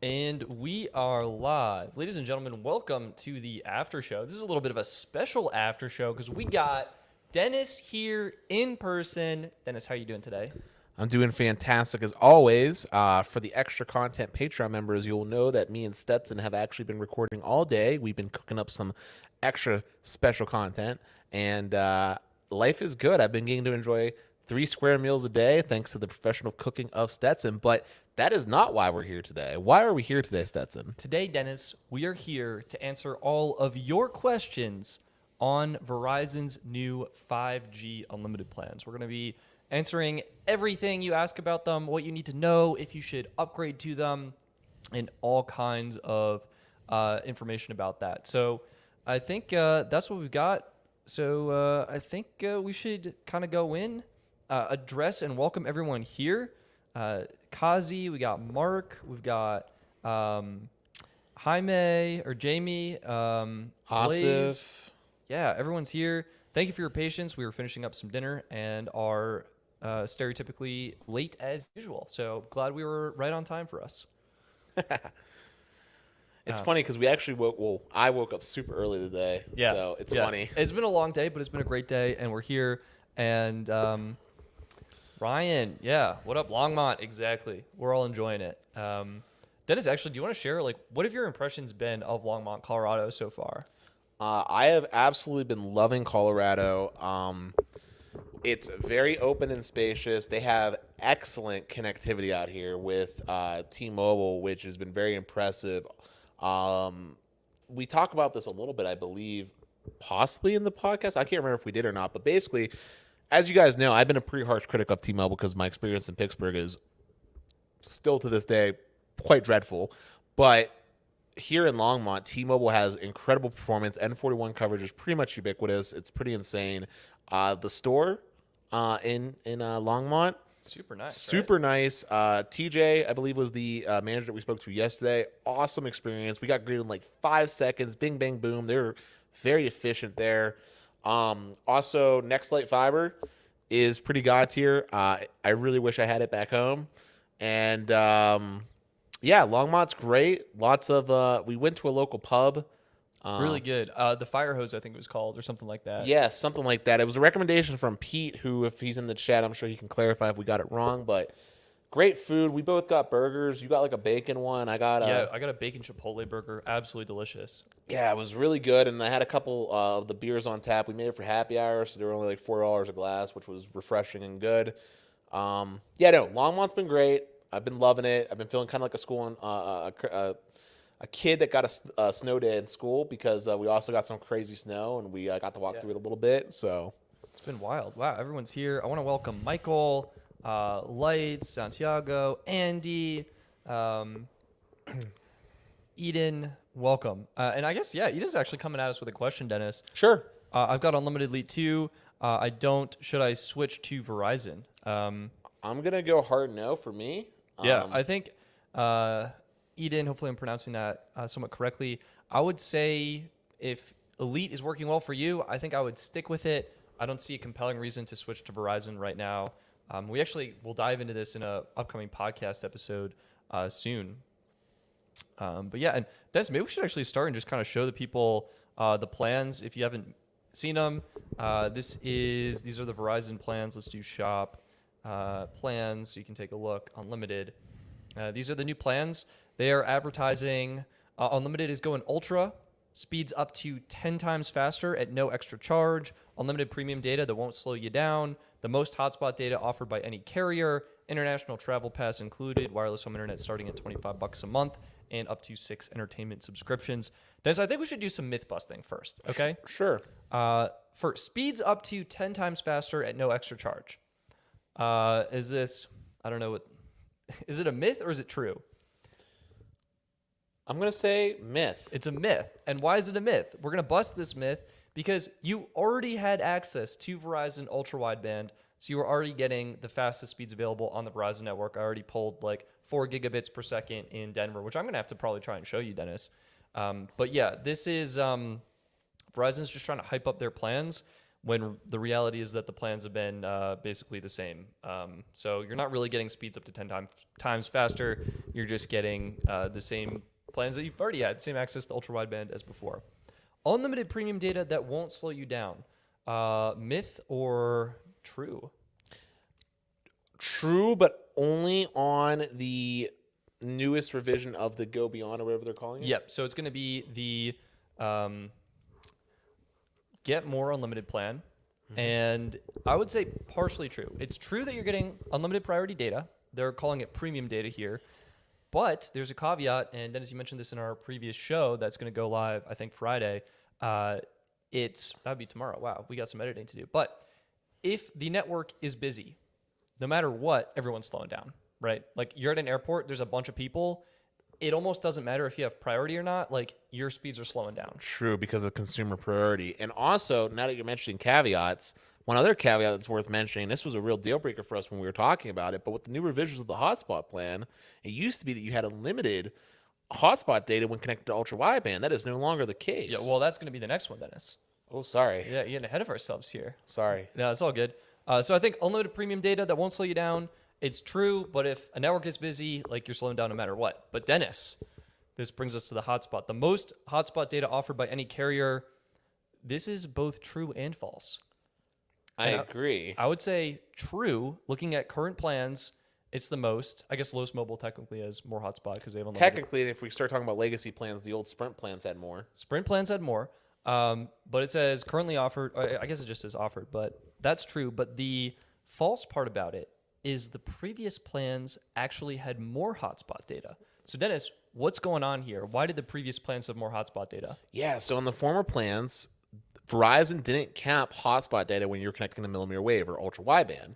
And we are live. Ladies and gentlemen, welcome to the after show. This is a little bit of a special after show because we got Dennis here in person. Dennis, how are you doing today? I'm doing fantastic as always. For the extra content Patreon members, you'll know that me and Stetson have actually been recording all day. We've been cooking up some extra special content, and life is good. I've been getting to enjoy 3 square meals a day thanks to the professional cooking of Stetson, but that is not why we're here today. Why are we here today, Stetson? Today, Dennis, we are here to answer all of your questions on Verizon's new 5G unlimited plans. We're going to be answering everything you ask about them, what you need to know, if you should upgrade to them, and all kinds of information about that. So I think that's what we've got. So I think we should kind of go in, address and welcome everyone here. Kazi, we got Mark, we've got Jaime or Jamie, Asif. Yeah, everyone's here. Thank you for your patience. We were finishing up some dinner and are stereotypically late as usual. So glad we were right on time for us. It's funny because we actually I woke up super early today. Yeah. So it's funny. It's been a long day, but it's been a great day, and we're here. And Ryan, yeah, what up, Longmont? Exactly. We're all enjoying it. Dennis, actually, do you want to share, what have your impressions been of Longmont, Colorado so far? I have absolutely been loving Colorado. It's very open and spacious. They have excellent connectivity out here with T-Mobile, which has been very impressive. We talk about this a little bit, I believe, possibly in the podcast. I can't remember if we did or not, but basically, as you guys know, I've been a pretty harsh critic of T-Mobile because my experience in Pittsburgh is still to this day quite dreadful. But here in Longmont, T-Mobile has incredible performance. N41 coverage is pretty much ubiquitous. It's pretty insane. The store in Longmont, Super nice. super nice. TJ, I believe, was the manager that we spoke to yesterday. Awesome experience. We got greeted in like 5 seconds. Bing, bang, boom. They're very efficient there. Also, Next Light Fiber is pretty god tier. I really wish I had it back home. And yeah, Longmont's great. Lots of we went to a local pub. Really good. The Fire Hose, I think it was called, or something like that. Yeah, something like that. It was a recommendation from Pete, who, if he's in the chat, I'm sure he can clarify if we got it wrong. But great food. We both got burgers. You got like a bacon one. I got a bacon chipotle burger. Absolutely delicious. Yeah, it was really good. And I had a couple of the beers on tap. We made it for happy hour, so they were only like $4 a glass, which was refreshing and good. Longmont's been great. I've been loving it. I've been feeling kind of like a school a kid that got a snow day in school because we also got some crazy snow and we got to walk through it a little bit. So it's been wild. Wow, everyone's here. I want to welcome Michael, Lights, Santiago, Andy, Eden. Welcome. And I guess, Eden's actually coming at us with a question, Dennis. Sure. I've got unlimited Elite 2. Should I switch to Verizon? I'm going to go hard no for me. I think Eden, hopefully I'm pronouncing that somewhat correctly. I would say if Elite is working well for you, I think I would stick with it. I don't see a compelling reason to switch to Verizon right now. We actually will dive into this in an upcoming podcast episode soon. And Dennis, maybe we should actually start and just kind of show the people the plans if you haven't seen them. These are the Verizon plans. Let's do shop plans so you can take a look. Unlimited. These are the new plans. They are advertising unlimited is going ultra, speeds up to 10 times faster at no extra charge, unlimited premium data that won't slow you down, the most hotspot data offered by any carrier, international travel pass included, wireless home internet starting at $25 a month, and up to 6 entertainment subscriptions. Dennis, I think we should do some myth busting first, okay? Sure. For speeds up to 10 times faster at no extra charge. Is this, I don't know, is it a myth or is it true? I'm going to say myth. It's a myth. And why is it a myth? We're going to bust this myth because you already had access to Verizon ultra wideband, so you were already getting the fastest speeds available on the Verizon network. I already pulled like 4 gigabits per second in Denver, which I'm going to have to probably try and show you, Dennis. This is Verizon's just trying to hype up their plans. when the reality is that the plans have been basically the same. So you're not really getting speeds up to 10 times faster. You're just getting the same plans that you've already had, same access to ultra wideband as before. Unlimited premium data that won't slow you down. Myth or true? True, but only on the newest revision of the Go Beyond or whatever they're calling it. Yep. So it's going to be the Get More Unlimited plan. And I would say partially true. It's true that you're getting unlimited priority data. They're calling it premium data here. But there's a caveat, and Dennis, you mentioned this in our previous show that's going to go live, I think, Friday. That would be tomorrow. Wow, we got some editing to do. But if the network is busy, no matter what, everyone's slowing down, right? Like you're at an airport, there's a bunch of people. It almost doesn't matter if you have priority or not. Like your speeds are slowing down. True, because of consumer priority. And also, now that you're mentioning caveats, one other caveat that's worth mentioning, this was a real deal breaker for us when we were talking about it, but with the new revisions of the Hotspot plan, it used to be that you had unlimited hotspot data when connected to ultra wideband. That is no longer the case. Yeah, well, that's going to be the next one, Dennis. Oh, sorry. Yeah, you're getting ahead of ourselves here. Sorry. No, it's all good. So I think unlimited premium data that won't slow you down. It's true, but if a network is busy, like you're slowing down no matter what. But Dennis, this brings us to the hotspot. The most hotspot data offered by any carrier. This is both true and false. I agree. I would say true. Looking at current plans, it's the most. I guess Los Mobile technically has more hotspot because they have unlimited. Technically, if we start talking about legacy plans, the old Sprint plans had more. Sprint plans had more, but it says currently offered. I guess it just says offered, but that's true. But the false part about it is the previous plans actually had more hotspot data. So Dennis, what's going on here? Why did the previous plans have more hotspot data? Yeah, so in the former plans, Verizon didn't cap hotspot data when you're connecting to millimeter wave or ultra wideband.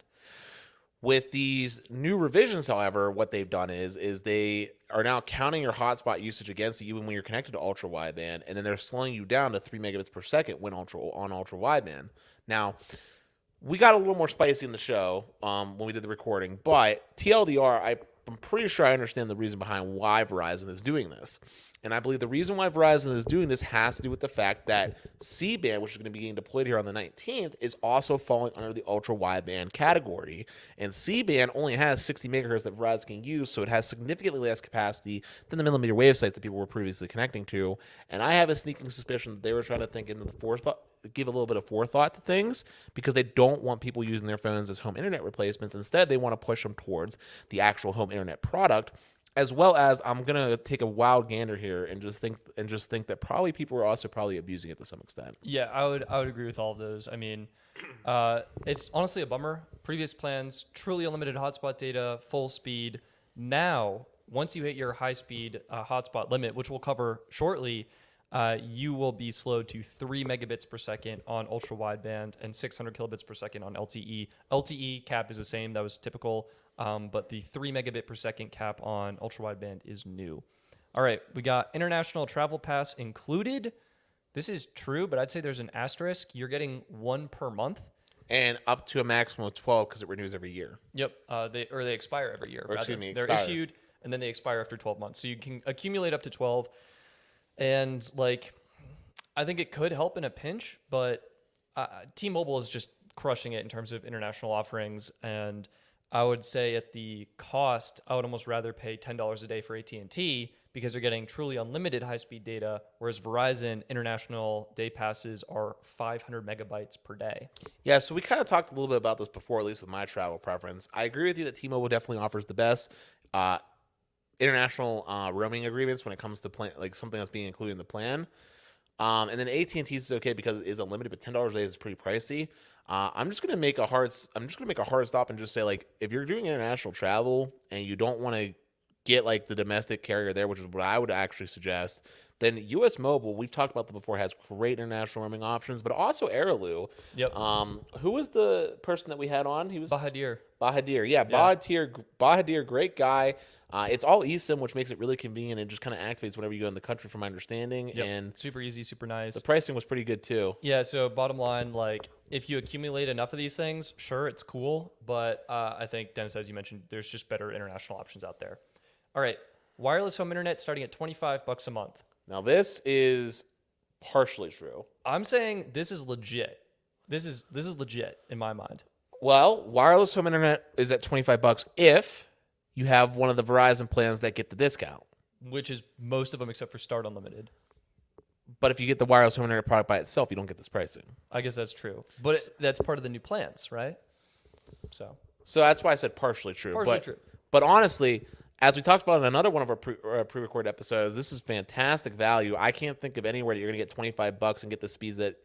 With these new revisions, however, what they've done is they are now counting your hotspot usage against you even when you're connected to ultra wideband, and then they're slowing you down to 3 megabits per second when on ultra wideband. Now, we got a little more spicy in the show when we did the recording, but TLDR, I'm pretty sure I understand the reason behind why Verizon is doing this. And I believe the reason why Verizon is doing this has to do with the fact that C-band, which is going to be getting deployed here on the 19th, is also falling under the ultra-wideband category. And C-band only has 60 megahertz that Verizon can use, so it has significantly less capacity than the millimeter wave sites that people were previously connecting to. And I have a sneaking suspicion that they were trying to think into the forethought, give a little bit of forethought to things because they don't want people using their phones as home internet replacements. Instead, they want to push them towards the actual home internet product. As well as, I'm gonna take a wild gander here and just think that probably people are also probably abusing it to some extent. Yeah, I would agree with all of those. I mean, it's honestly a bummer. Previous plans, truly unlimited hotspot data, full speed. Now, once you hit your high speed hotspot limit, which we'll cover shortly, you will be slowed to 3 megabits per second on ultra wideband and 600 kilobits per second on LTE. LTE cap is the same. That was typical. But the 3 megabit per second cap on ultra wideband is new. All right, we got international travel pass included. This is true, but I'd say there's an asterisk. You're getting one per month. And up to a maximum of 12 because it renews every year. Yep, they expire every year. Or excuse me, they're issued and then they expire after 12 months. So you can accumulate up to 12. And like, I think it could help in a pinch, but T-Mobile is just crushing it in terms of international offerings. And I would say at the cost, I would almost rather pay $10 a day for AT&T because you're getting truly unlimited high-speed data, whereas Verizon international day passes are 500 megabytes per day. Yeah, so we kind of talked a little bit about this before, at least with my travel preference. I agree with you that T-Mobile definitely offers the best international roaming agreements when it comes to plan, like something that's being included in the plan. And then AT&T is okay because it is unlimited, but $10 a day is pretty pricey. I'm just gonna make a hard stop and just say, like, if you're doing international travel and you don't want to get like the domestic carrier there, which is what I would actually suggest, then US Mobile, we've talked about them before, has great international roaming options, but also Airlu. Yep. Who was the person that we had on? He was Bahadir. Yeah. Bahadir, great guy. It's all eSIM, which makes it really convenient and just kind of activates whenever you go in the country, from my understanding. Yep. And super easy, super nice. The pricing was pretty good too. Yeah. So bottom line, like, if you accumulate enough of these things, sure, it's cool. But I think, Dennis, as you mentioned, there's just better international options out there. All right. Wireless home internet starting at $25 a month. Now, this is partially true. I'm saying this is legit. This is legit in my mind. Well, wireless home internet is at $25 if you have one of the Verizon plans that get the discount. Which is most of them except for Start Unlimited. But if you get the wireless home internet product by itself, you don't get this pricing. I guess that's true. But that's part of the new plans, right? So that's why I said partially true. Partially true. But honestly, as we talked about in another one of our pre-recorded episodes, this is fantastic value. I can't think of anywhere that you're going to get $25 and get the speeds that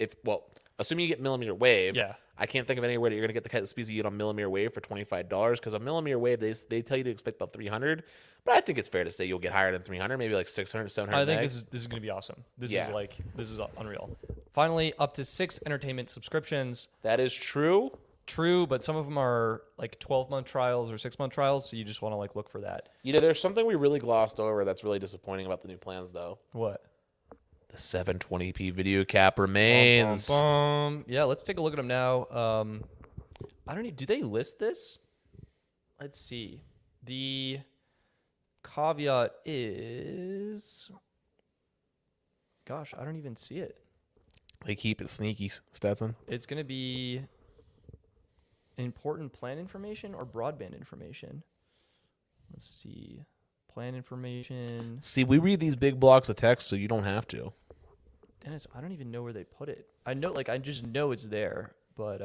assuming you get millimeter wave. Yeah. I can't think of anywhere that you're going to get the kind of speeds you get on millimeter wave for $25 because on millimeter wave, they tell you to expect about 300. But I think it's fair to say you'll get higher than 300, maybe like 600, 700 I think megs. this is going to be awesome. This is unreal. Finally, up to 6 entertainment subscriptions. That is true. True, but some of them are like 12-month trials or 6-month trials, so you just want to like look for that. There's something we really glossed over that's really disappointing about the new plans, though. What? The 720p video cap remains. Bum, bum, bum. Yeah, let's take a look at them now. I don't know. Do they list this? Let's see. The caveat is... Gosh, I don't even see it. They keep it sneaky, Stetson. It's going to be important plan information or broadband information. Let's see. Plan information. See, we read these big blocks of text, so you don't have to. Dennis, I don't even know where they put it. I just know it's there, but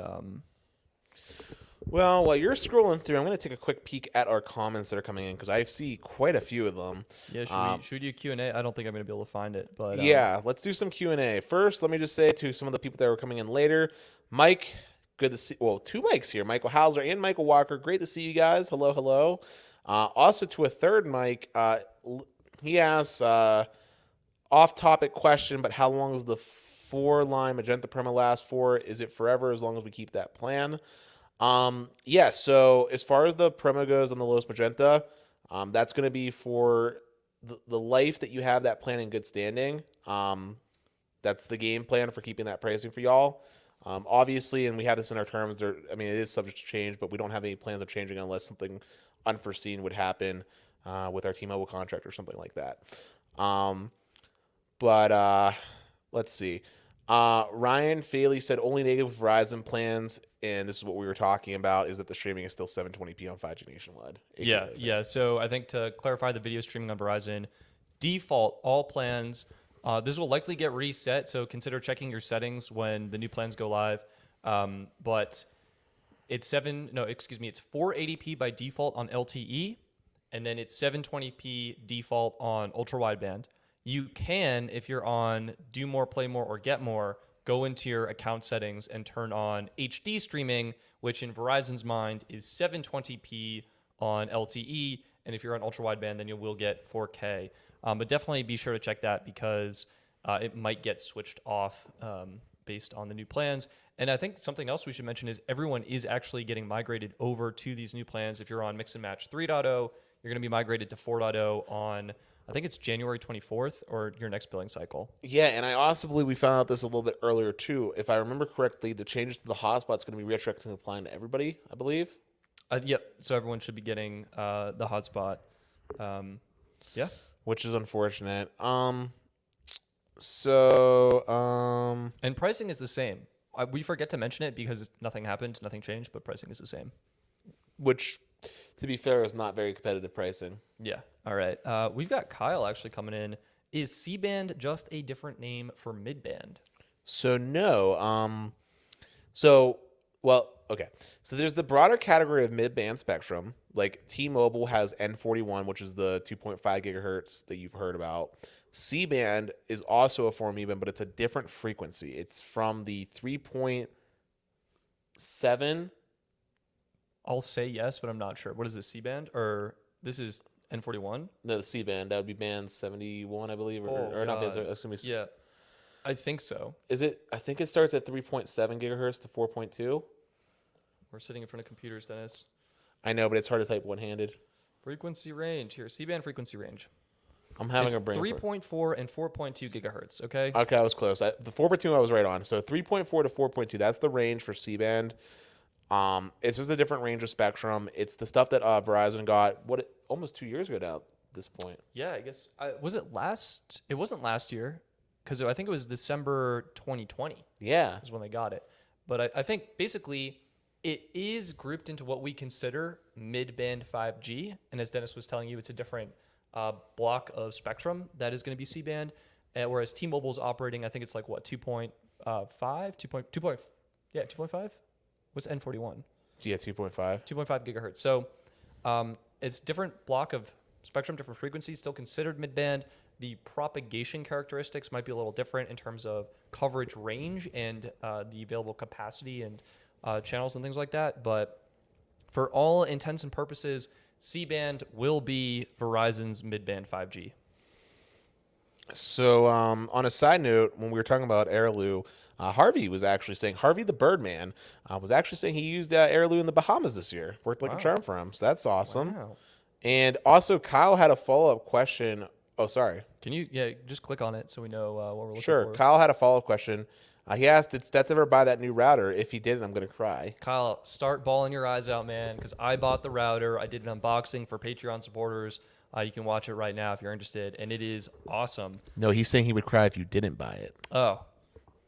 Well, while you're scrolling through, I'm going to take a quick peek at our comments that are coming in because I see quite a few of them. Yeah, should we do Q&A? I don't think I'm going to be able to find it, but yeah, let's do some Q&A. First, let me just say to some of the people that were coming in later, Mike, good to see. Well, 2 Mikes here, Michael Hauser and Michael Walker. Great to see you guys. Hello, hello. Also to a third Mike, he asks off-topic question, but how long does the 4-line Magenta Prima last for? Is it forever as long as we keep that plan? Yeah, so as far as the promo goes on the lowest Magenta, that's going to be for the life that you have that plan in good standing. That's the game plan for keeping that pricing for y'all. Obviously, and we have this in our terms, it is subject to change, but we don't have any plans of changing unless something unforeseen would happen with our T-Mobile contract or something like that. But let's see. Ryan Faley said only negative Verizon plans, and this is what we were talking about, is that the streaming is still 720p on 5G nationwide. Yeah. So I think to clarify the video streaming on Verizon, default all plans. This will likely get reset, so consider checking your settings when the new plans go live. But it's 480p by default on LTE, and then it's 720p default on ultra wideband. You can, if you're on Do More, Play More, or Get More, go into your account settings and turn on HD streaming, which in Verizon's mind is 720p on LTE. And if you're on ultra wideband, then you will get 4K. But definitely be sure to check that because it might get switched off based on the new plans. And I think something else we should mention is everyone is actually getting migrated over to these new plans. If you're on Mix and Match 3.0, you're going to be migrated to 4.0 on, I think it's January 24th or your next billing cycle. Yeah, and I also believe we found out this a little bit earlier too. If I remember correctly, the changes to the hotspot is going to be retroactively applying to everybody, I believe. Yep. So everyone should be getting the hotspot. Yeah. Which is unfortunate. And pricing is the same. We forget to mention it because nothing happened, nothing changed, but pricing is the same. Which, to be fair, is not very competitive pricing. Yeah. All right. We've got Kyle actually coming in. Is C-band just a different name for mid-band? So no. Okay. So there's the broader category of mid-band spectrum. Like T-Mobile has N41, which is the 2.5 gigahertz that you've heard about. C-band is also a form of mid-band, but it's a different frequency. It's from the 3.7. I'll say yes, but I'm not sure. What is this, C-band? Or this is N41? No, the C-band. That would be band 71, I believe. Or not band, yeah, I think so. Is it? I think it starts at 3.7 gigahertz to 4.2. We're sitting in front of computers, Dennis. I know, but it's hard to type one-handed. Frequency range. Here, C-band frequency range. I'm having it's a brain 3.4 and 4.2 gigahertz, okay? Okay, I was close. The 4.2 I was right on. So 3.4 to 4.2, that's the range for C-band. It's just a different range of spectrum. It's the stuff that Verizon got almost 2 years ago now at this point. Yeah, I guess. Was it last? It wasn't last year because I think it was December 2020. Yeah. Is when they got it. But I think basically it is grouped into what we consider mid-band 5G. And as Dennis was telling you, it's a different block of spectrum that is going to be C-band. Whereas T-Mobile is operating, I think it's like what, 2.5? 2.5? What's N41? Yeah, 2.5. 2.5 gigahertz. So it's different block of spectrum, different frequencies, still considered mid-band. The propagation characteristics might be a little different in terms of coverage range and the available capacity and channels and things like that. But for all intents and purposes, C-band will be Verizon's mid-band 5G. So on a side note, when we were talking about Airlu, Harvey the Birdman, was actually saying he used Airlu in the Bahamas this year. Worked like a charm for him. So that's awesome. Wow. And also, Kyle had a follow-up question. Oh, sorry. Can you just click on it so we know what we're looking for? Sure. Kyle had a follow-up question. He asked, did Stetson ever buy that new router? If he didn't, I'm going to cry. Kyle, start bawling your eyes out, man, because I bought the router. I did an unboxing for Patreon supporters. You can watch it right now if you're interested, and it is awesome. No, he's saying he would cry if you didn't buy it. Oh,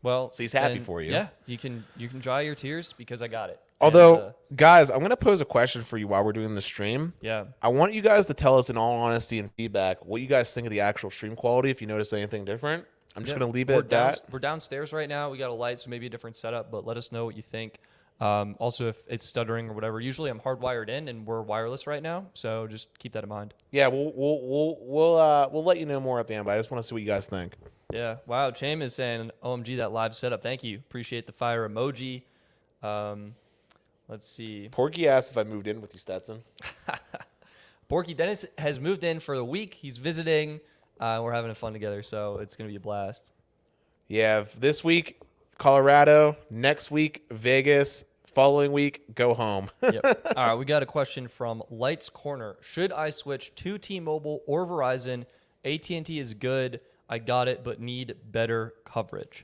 well. So he's happy for you. Yeah, you can dry your tears because I got it. Although, guys, I'm going to pose a question for you while we're doing the stream. Yeah. I want you guys to tell us in all honesty and feedback what you guys think of the actual stream quality, if you notice anything different. I'm just going to leave it at that. We're downstairs right now. We got a light, so maybe a different setup, but let us know what you think. Also, if it's stuttering or whatever, usually I'm hardwired in, and we're wireless right now, so just keep that in mind. Yeah, we'll let you know more at the end, but I just want to see what you guys think. Yeah. Wow. Chame is saying, "OMG, that live setup. Thank you. Appreciate the fire emoji." Let's see. Porky asked if I moved in with you, Stetson. Porky Dennis has moved in for a week. He's visiting. We're having fun together, so it's gonna be a blast. Yeah. This week, Colorado. Next week, Vegas. Following week, go home. Yep. All right, we got a question from Lights Corner. Should I switch to T-Mobile or Verizon? AT&T is good. I got it, but need better coverage.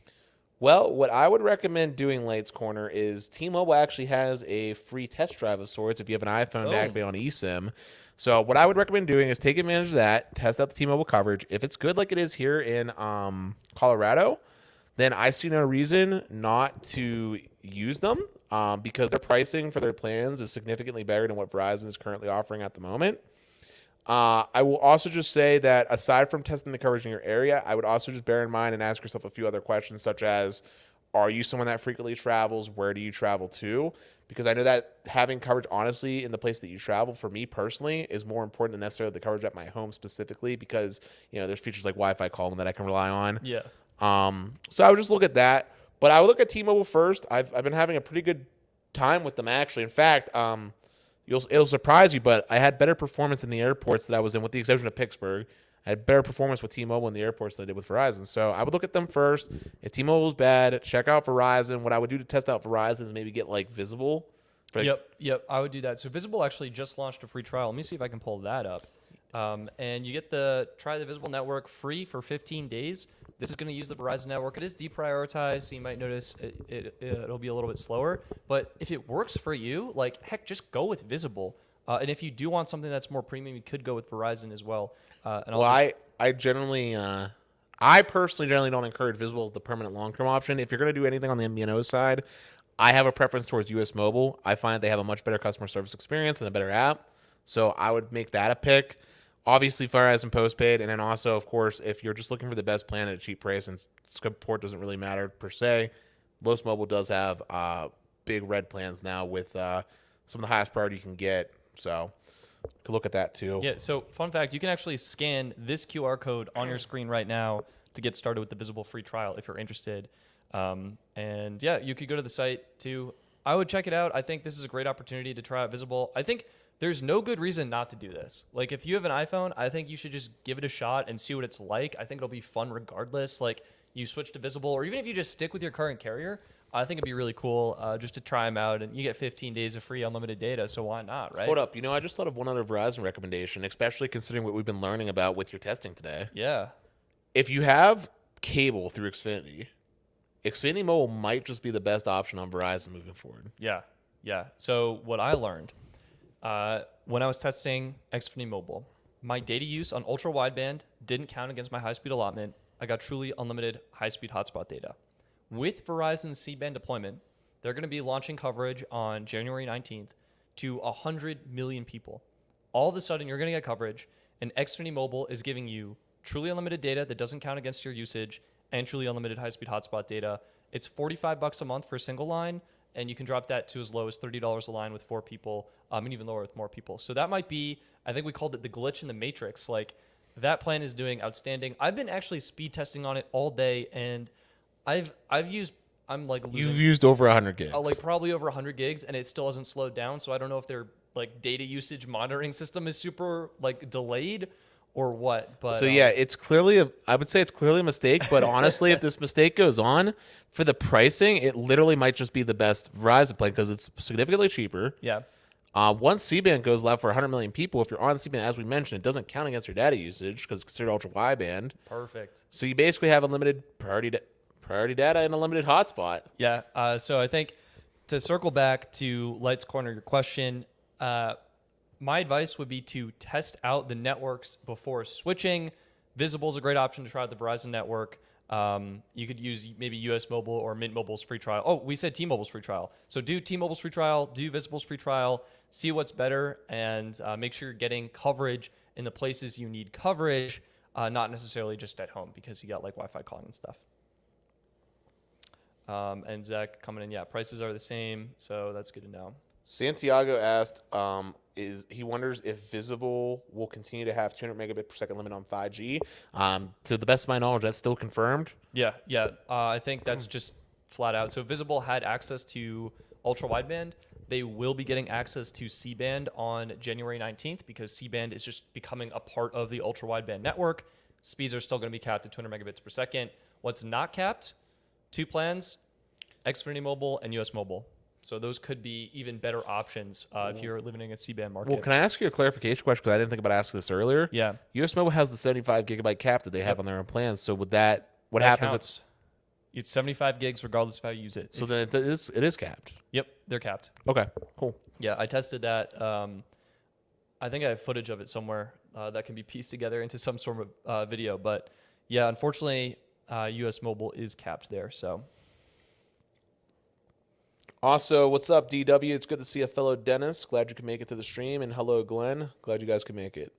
Well, what I would recommend doing, Lights Corner, is T-Mobile actually has a free test drive of sorts if you have an iPhone to activate on eSIM. So what I would recommend doing is take advantage of that, test out the T-Mobile coverage. If it's good like it is here in Colorado, then I see no reason not to use them because their pricing for their plans is significantly better than what Verizon is currently offering at the moment. I will also just say that aside from testing the coverage in your area, I would also just bear in mind and ask yourself a few other questions such as, are you someone that frequently travels? Where do you travel to? Because I know that having coverage, honestly, in the place that you travel, for me personally, is more important than necessarily the coverage at my home specifically because, there's features like Wi-Fi calling that I can rely on. Yeah. So I would just look at that. But I would look at T-Mobile first. I've been having a pretty good time with them, actually. In fact, it'll surprise you, but I had better performance in the airports that I was in, with the exception of Pittsburgh. I had better performance with T-Mobile in the airports than I did with Verizon. So I would look at them first. If T-Mobile is bad, check out Verizon. What I would do to test out Verizon is maybe get Visible. Yep. I would do that. So Visible actually just launched a free trial. Let me see if I can pull that up. And you get try the Visible network free for 15 days. This is going to use the Verizon network. It is deprioritized, so you might notice it'll be a little bit slower. But if it works for you, heck, just go with Visible. And if you do want something that's more premium, you could go with Verizon as well. I personally generally don't encourage Visible as the permanent long-term option. If you're going to do anything on the Mvno side, I have a preference towards US Mobile. I find they have a much better customer service experience and a better app. So I would make that a pick. Obviously, Verizon postpaid, and then also, of course, if you're just looking for the best plan at a cheap price, and support doesn't really matter per se, Los Mobile does have big red plans now with some of the highest priority you can get. So you can look at that too. Yeah, so fun fact, you can actually scan this QR code on your screen right now to get started with the Visible free trial if you're interested. And yeah, you could go to the site too. I would check it out. I think this is a great opportunity to try out Visible. I think there's no good reason not to do this. If you have an iPhone, I think you should just give it a shot and see what it's like. I think it'll be fun regardless. You switch to Visible, or even if you just stick with your current carrier, I think it'd be really cool just to try them out. And you get 15 days of free unlimited data, so why not, right? Hold up. I just thought of one other Verizon recommendation, especially considering what we've been learning about with your testing today. Yeah. If you have cable through Xfinity Mobile might just be the best option on Verizon moving forward. Yeah. So what I learned when I was testing Xfinity Mobile, my data use on ultra wideband didn't count against my high-speed allotment. I got truly unlimited high-speed hotspot data. With Verizon's C-band deployment, They're going to be launching coverage on January 19th to 100 million people. All of a sudden, you're going to get coverage, and Xfinity Mobile is giving you truly unlimited data that doesn't count against your usage and truly unlimited high-speed hotspot data. It's $45 a month for a single line, and you can drop that to as low as $30 a line with 4 people, and even lower with more people. So that might be, I think we called it the glitch in the matrix. Like, that plan is doing outstanding. I've been actually speed testing on it all day, and You've used over 100 gigs. Like probably over 100 gigs, and it still hasn't slowed down. So I don't know if their like data usage monitoring system is super like delayed or what. But so yeah, I would say it's clearly a mistake. But honestly, if this mistake goes on for the pricing, it literally might just be the best Verizon plan because it's significantly cheaper. Yeah. Once C-band goes live for 100 million people, if you're on C-band, as we mentioned, it doesn't count against your data usage because it's considered ultra wideband. Perfect. So you basically have unlimited priority data and a limited hotspot. Yeah. So I think to circle back to Light's Corner, your question, my advice would be to test out the networks before switching. Visible is a great option to try out the Verizon network. You could use maybe US Mobile or Mint Mobile's free trial. Oh, we said T-Mobile's free trial. So do T-Mobile's free trial, do Visible's free trial, see what's better, and make sure you're getting coverage in the places you need coverage, not necessarily just at home because you got like Wi-Fi calling and stuff. And Zach coming in, yeah, prices are the same, so that's good to know. Santiago asked, he wonders if Visible will continue to have 200 megabit per second limit on 5G. To the best of my knowledge, that's still confirmed. Yeah. I think that's just flat out. So Visible had access to ultra wideband. They will be getting access to C-band on January 19th because C-band is just becoming a part of the ultra wideband network. Speeds are still going to be capped at 200 megabits per second. What's not capped? 2 plans, Xfinity Mobile and US Mobile. So those could be even better options if you're living in a C-band market. Well, can I ask you a clarification question? Because I didn't think about asking this earlier. Yeah. US Mobile has the 75 gigabyte cap that they have on their own plans. So what happens? Counts. It's 75 gigs regardless of how you use it. So then it is capped. Yep, they're capped. Okay, cool. Yeah, I tested that. I think I have footage of it somewhere that can be pieced together into some sort of video. But yeah, unfortunately, US Mobile is capped there. So. Also, what's up, DW? It's good to see a fellow dentist. Glad you could make it to the stream. And hello, Glenn. Glad you guys could make it.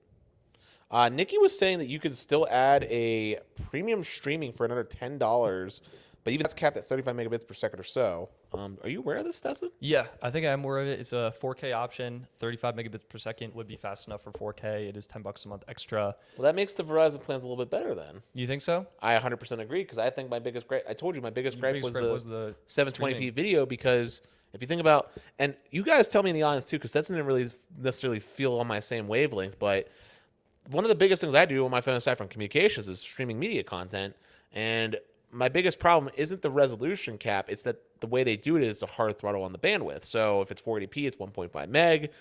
Nikki was saying that you could still add a premium streaming for another $10, but even that's capped at 35 megabits per second or so. Are you aware of this, Stetson? Yeah, I think I am aware of it. It's a 4K option. 35 megabits per second would be fast enough for 4K. It is $10 a month extra. Well, that makes the Verizon plans a little bit better then. You think so? I 100% agree because I think my biggest gripe, I told you my biggest gripe was the 720p streaming video because if you think about, and you guys tell me in the audience too, because Stetson didn't really necessarily feel on my same wavelength, but one of the biggest things I do on my phone aside from communications is streaming media content. And my biggest problem isn't the resolution cap. It's that the way they do it is a hard throttle on the bandwidth. So if it's 480p, it's 1.5 meg.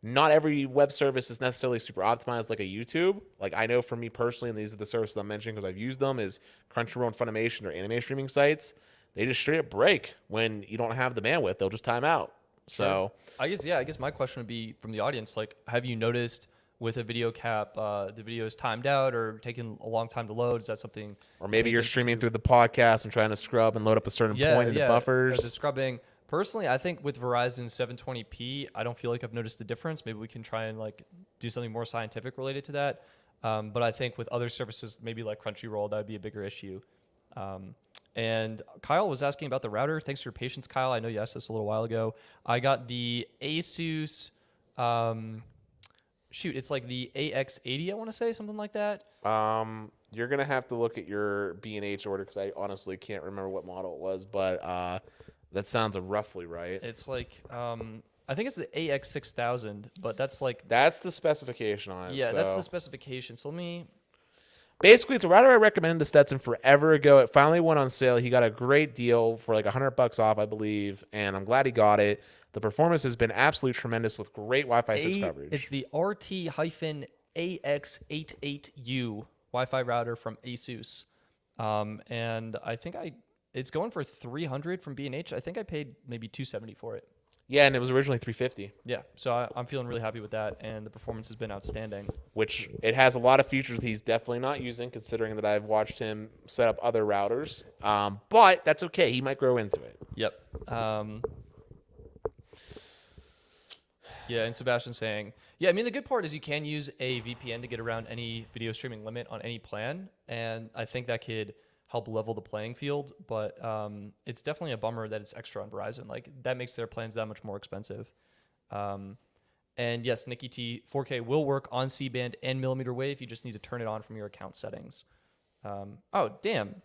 Not every web service is necessarily super optimized like a YouTube. Like I know for me personally, and these are the services I'm mentioning because I've used them, is Crunchyroll and Funimation or anime streaming sites. They just straight up break when you don't have the bandwidth. They'll just time out. So I guess my question would be from the audience, like, have you noticed with a video cap, the video is timed out or taking a long time to load? Is that something? Or maybe you're streaming through the podcast and trying to scrub and load up a certain point in the buffers. The scrubbing. Personally, I think with Verizon 720p, I don't feel like I've noticed a difference. Maybe we can try and like do something more scientific related to that. But I think with other services, maybe like Crunchyroll, that would be a bigger issue. And Kyle was asking about the router. Thanks for your patience, Kyle. I know you asked this a little while ago. I got the Asus. It's like the AX80, I want to say, something like that. You're going to have to look at your B&H order because I honestly can't remember what model it was, but that sounds roughly right. It's like, I think it's the AX6000, but that's like... That's the specification on it. Yeah, that's the specification. So let me... Basically, it's a router I recommended to Stetson forever ago. It finally went on sale. He got a great deal for like $100 off, I believe, and I'm glad he got it. The performance has been absolutely tremendous with great Wi-Fi 6 coverage. It's the RT-AX88U Wi-Fi router from Asus. And I think it's going for $300 from B&H. I think I paid maybe $270 for it. Yeah, and it was originally $350. Yeah, so I'm feeling really happy with that, and the performance has been outstanding. Which it has a lot of features that he's definitely not using, considering that I've watched him set up other routers. But that's okay. He might grow into it. Yep. Yeah, and Sebastian saying, yeah, I mean, the good part is you can use a VPN to get around any video streaming limit on any plan, and I think that could help level the playing field, but it's definitely a bummer that it's extra on Verizon. Like, that makes their plans that much more expensive. And yes, Nikki T, 4K will work on C-band and millimeter wave. You just need to turn it on from your account settings. Oh, damn.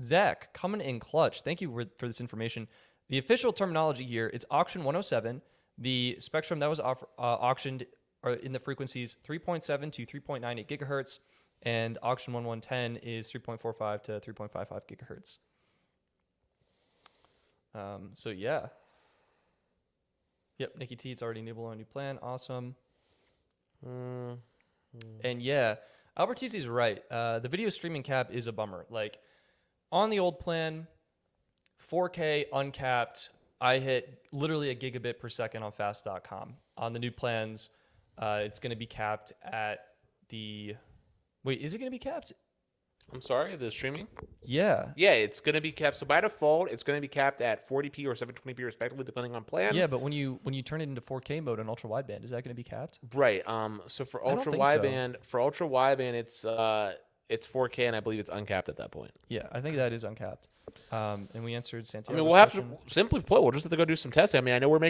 Zach, coming in clutch. Thank you for this information. The official terminology here, it's auction 107. The spectrum that was auctioned are in the frequencies 3.7 to 3.98 gigahertz, and auction 1110 is 3.45 to 3.55 gigahertz. So yeah. Yep, Nikki T, it's already enabled on a new plan. Awesome. And yeah, Albert TC's right. The video streaming cap is a bummer. Like, on the old plan, 4K uncapped, I hit literally a gigabit per second on fast.com. On the new plans, it's going to be capped at the... Wait, is it going to be capped? I'm sorry, the streaming? Yeah. Yeah, it's going to be capped. So by default, it's going to be capped at 40p or 720p respectively, depending on plan. Yeah, but when you turn it into 4K mode on ultra wideband, is that going to be capped? Right. So for ultra wideband, it's 4K, and I believe it's uncapped at that point. Yeah, I think that is uncapped. And we answered Santiago's I mean, we'll have question. to simply put, we'll just have to go do some testing. I mean, I know we're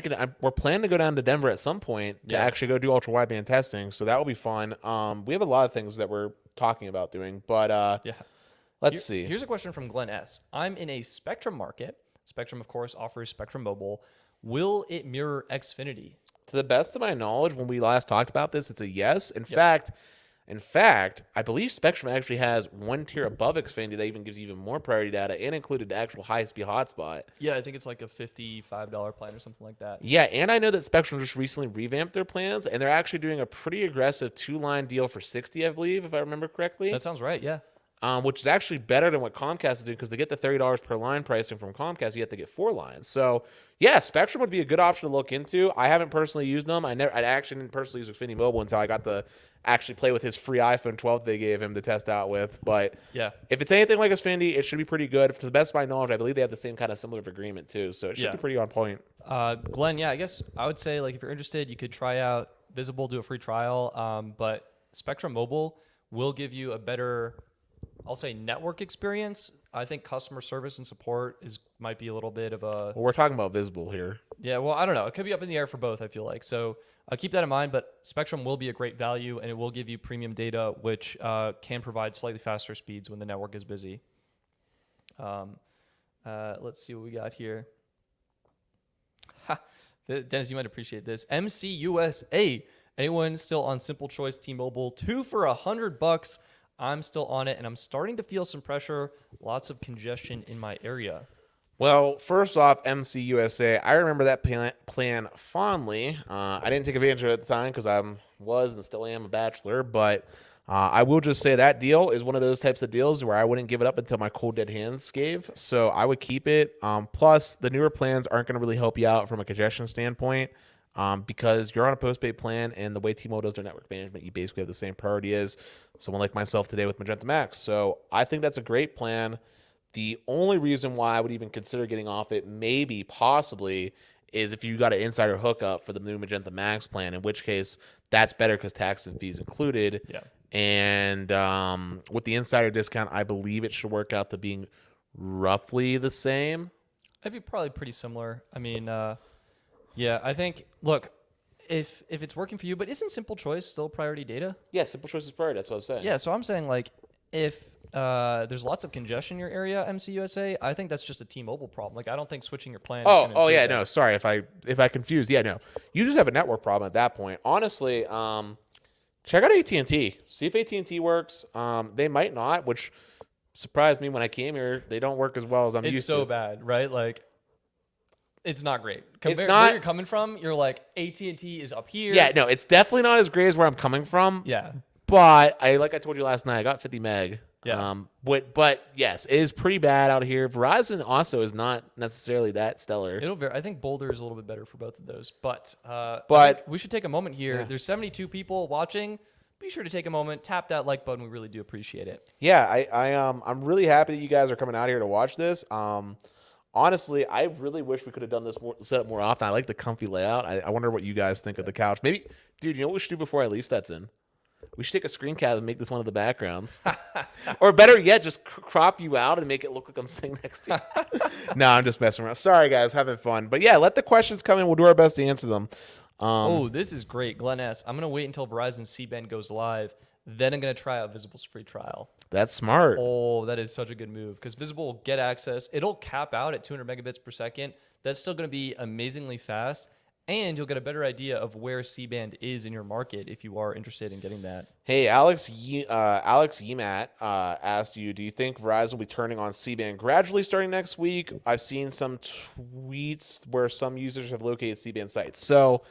planning to go down to Denver at some point to actually go do ultra wideband testing, so that will be fun. We have a lot of things that we're talking about doing, but let's see. Here's a question from Glenn S. I'm in a Spectrum market. Spectrum, of course, offers Spectrum Mobile. Will it mirror Xfinity? To the best of my knowledge, when we last talked about this, it's a yes. In fact, I believe Spectrum actually has one tier above Xfinity that even gives you even more priority data and included the actual high-speed hotspot. Yeah, I think it's like a $55 plan or something like that. Yeah, and I know that Spectrum just recently revamped their plans, and they're actually doing a pretty aggressive 2-line deal for $60, I believe, if I remember correctly. That sounds right, yeah. Which is actually better than what Comcast is doing, because to get the $30 per line pricing from Comcast, you have to get 4 lines. So, yeah, Spectrum would be a good option to look into. I haven't personally used them. I actually didn't personally use Xfinity Mobile until I got to actually play with his free iPhone 12 they gave him to test out with. But yeah, if it's anything like Xfinity, it should be pretty good. To the best of my knowledge, I believe they have the same kind of similar agreement too, so it should be pretty on point. Glenn, yeah, I guess I would say, like, if you're interested, you could try out Visible, do a free trial. But Spectrum Mobile will give you a better, I'll say, network experience. I think customer service and support might be a little bit of a... Well, we're talking about Visible here. Yeah, well, I don't know. It could be up in the air for both, I feel like. So keep that in mind, but Spectrum will be a great value, and it will give you premium data, which can provide slightly faster speeds when the network is busy. Let's see what we got here. Dennis, you might appreciate this. MCUSA. Anyone still on Simple Choice T-Mobile? 2 for $100. I'm still on it, and I'm starting to feel some pressure. Lots of congestion in my area. Well, first off, MCUSA, I remember that plan fondly. I didn't take advantage of it at the time because I was and still am a bachelor, but I will just say that deal is one of those types of deals where I wouldn't give it up until my cold dead hands gave, so I would keep it. Plus, the newer plans aren't going to really help you out from a congestion standpoint because you're on a postpaid plan, and the way T-Mobile does their network management, you basically have the same priority as someone like myself today with Magenta Max. So I think that's a great plan. The only reason why I would even consider getting off it, maybe, possibly, is if you got an insider hookup for the new Magenta Max plan, in which case that's better because tax and fees included. Yeah. And with the insider discount, I believe it should work out to being roughly the same. It'd be probably pretty similar. I mean, yeah, I think, look, if it's working for you, but isn't Simple Choice still priority data? Yeah, Simple Choice is priority. That's what I was saying. Yeah, so I'm saying, like, if there's lots of congestion in your area, MCUSA, I think that's just a T-Mobile problem. Like, I don't think switching your plan. Oh yeah, no, sorry if I confused. Yeah, no, you just have a network problem at that point. Honestly, check out AT&T. See if AT&T works. They might not, which surprised me when I came here. They don't work as well as I'm used to. It's so bad, right? Like, it's not great. It's not. Where you're coming from, you're like, AT&T is up here. Yeah, no, it's definitely not as great as where I'm coming from. Yeah. But like I told you last night, I got 50 meg Yeah. But yes, it is pretty bad out here. Verizon also is not necessarily that stellar. I think Boulder is a little bit better for both of those. But I But- think we should take a moment here. Yeah. There's 72 people watching. Be sure to take a moment, tap that like button. We really do appreciate it. Yeah, I'm really happy that you guys are coming out here to watch this. Honestly, I really wish we could have done this setup more often. I like the comfy layout. I wonder what you guys think of the couch. Maybe, dude, you know what we should do before I leave Stetson? We should take a screen cap and make this one of the backgrounds. Or better yet, just crop you out and make it look like I'm sitting next to you. No, I'm just messing around. Sorry, guys, having fun. But yeah, let the questions come in. We'll do our best to answer them. This is great. Glenn S. I'm going to wait until Verizon C-band goes live. Then I'm going to try out Visible's free trial. That's smart. Oh, that is such a good move because Visible will get access. It'll cap out at 200 megabits per second. That's still going to be amazingly fast. And you'll get a better idea of where C-band is in your market if you are interested in getting that. Hey, Alex Yemat asked you, do you think Verizon will be turning on C-band gradually starting next week? I've seen some tweets where some users have located C-band sites. So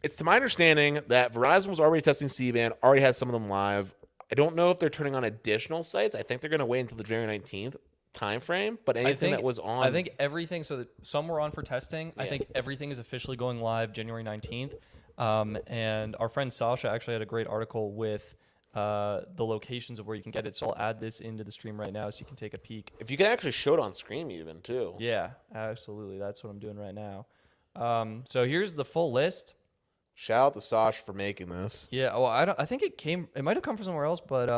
it's to my understanding that Verizon was already testing C-band, already had some of them live. I don't know if they're turning on additional sites. I think they're going to wait until the January 19th time frame, but anything that was on, I think everything, so that some were on for testing. Yeah. I think everything is officially going live January 19th. And our friend Sasha actually had a great article with the locations of where you can get it. So I'll add this into the stream right now so you can take a peek. If you can actually show it on screen even too. Yeah, absolutely. That's what I'm doing right now. So here's the full list. Shout out to Sasha for making this. Yeah, well, I think it might have come from somewhere else, but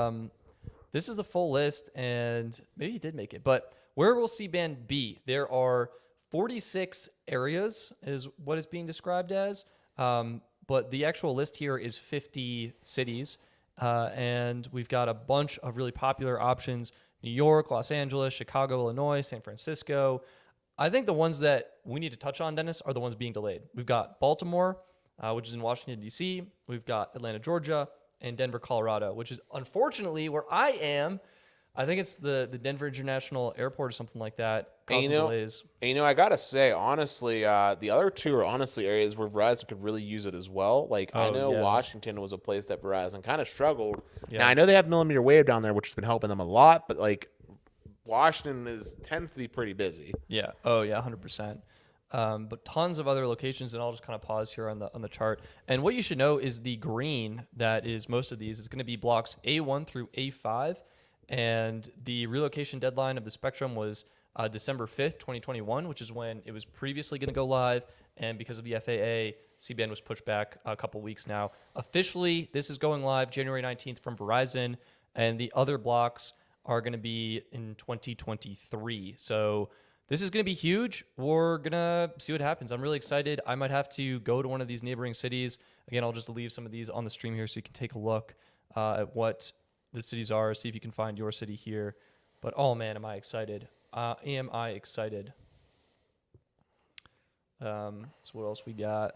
this is the full list, and maybe he did make it. But where will C-band be? There are 46 areas is what is being described as, but the actual list here is 50 cities, and we've got a bunch of really popular options: New York, Los Angeles, Chicago, Illinois, San Francisco. I think the ones that we need to touch on, Dennis, are the ones being delayed. We've got Baltimore, which is in Washington, D.C. We've got Atlanta, Georgia, and Denver, Colorado, which is unfortunately where I am. I think it's the Denver International Airport or something like that. Causing delays. And, I got to say, honestly, the other two are honestly areas where Verizon could really use it as well. I know Washington was a place that Verizon kind of struggled. Yeah. Now, I know they have millimeter wave down there, which has been helping them a lot, but Washington tends to be pretty busy. Yeah. Oh, yeah, 100%. But tons of other locations, and I'll just kind of pause here on the chart. And what you should know is the green that is most of these is going to be blocks A1 through A5, and the relocation deadline of the spectrum was December 5th, 2021, which is when it was previously going to go live, and because of the FAA, C-band was pushed back a couple weeks now. Officially, this is going live January 19th from Verizon, and the other blocks are going to be in 2023. So this is going to be huge. We're going to see what happens. I'm really excited. I might have to go to one of these neighboring cities. Again, I'll just leave some of these on the stream here so you can take a look at what the cities are, see if you can find your city here. But, oh, man, am I excited. Am I excited. So what else we got?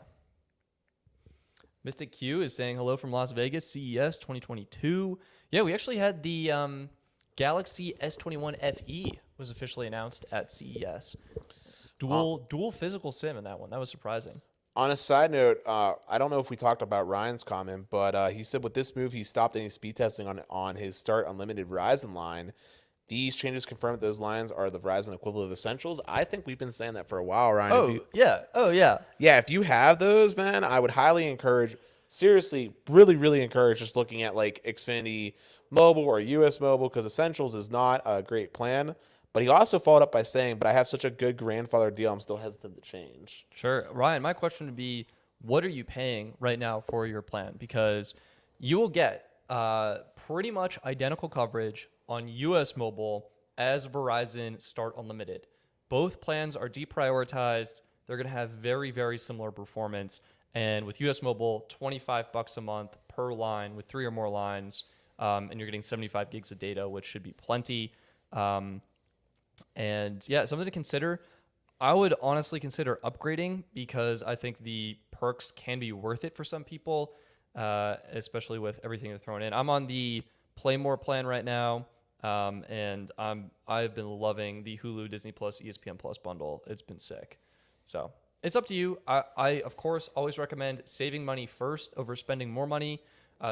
Mystic Q is saying hello from Las Vegas, CES 2022. Yeah, we actually had the Galaxy S21 FE was officially announced at CES. Dual physical SIM in that one. That was surprising. On a side note, I don't know if we talked about Ryan's comment, but he said with this move, he stopped any speed testing on his Start Unlimited Verizon line. These changes confirm that those lines are the Verizon equivalent of Essentials. I think we've been saying that for a while, Ryan. Yeah. Yeah, if you have those, man, I would highly encourage, seriously, really, really encourage just looking at Xfinity Mobile or US Mobile, because Essentials is not a great plan. But he also followed up by saying, but I have such a good grandfather deal, I'm still hesitant to change. Sure. Ryan, my question would be, what are you paying right now for your plan? Because you will get pretty much identical coverage on US Mobile as Verizon Start Unlimited. Both plans are deprioritized. They're going to have very, very similar performance. And with US Mobile, $25 a month per line with 3 or more lines, and you're getting 75 gigs of data, which should be plenty. And yeah, something to consider. I would honestly consider upgrading because I think the perks can be worth it for some people, especially with everything they're throwing in. I'm on the Play More plan right now, and I've been loving the Hulu, Disney Plus, ESPN Plus bundle. It's been sick. So it's up to you. I of course always recommend saving money first over spending more money.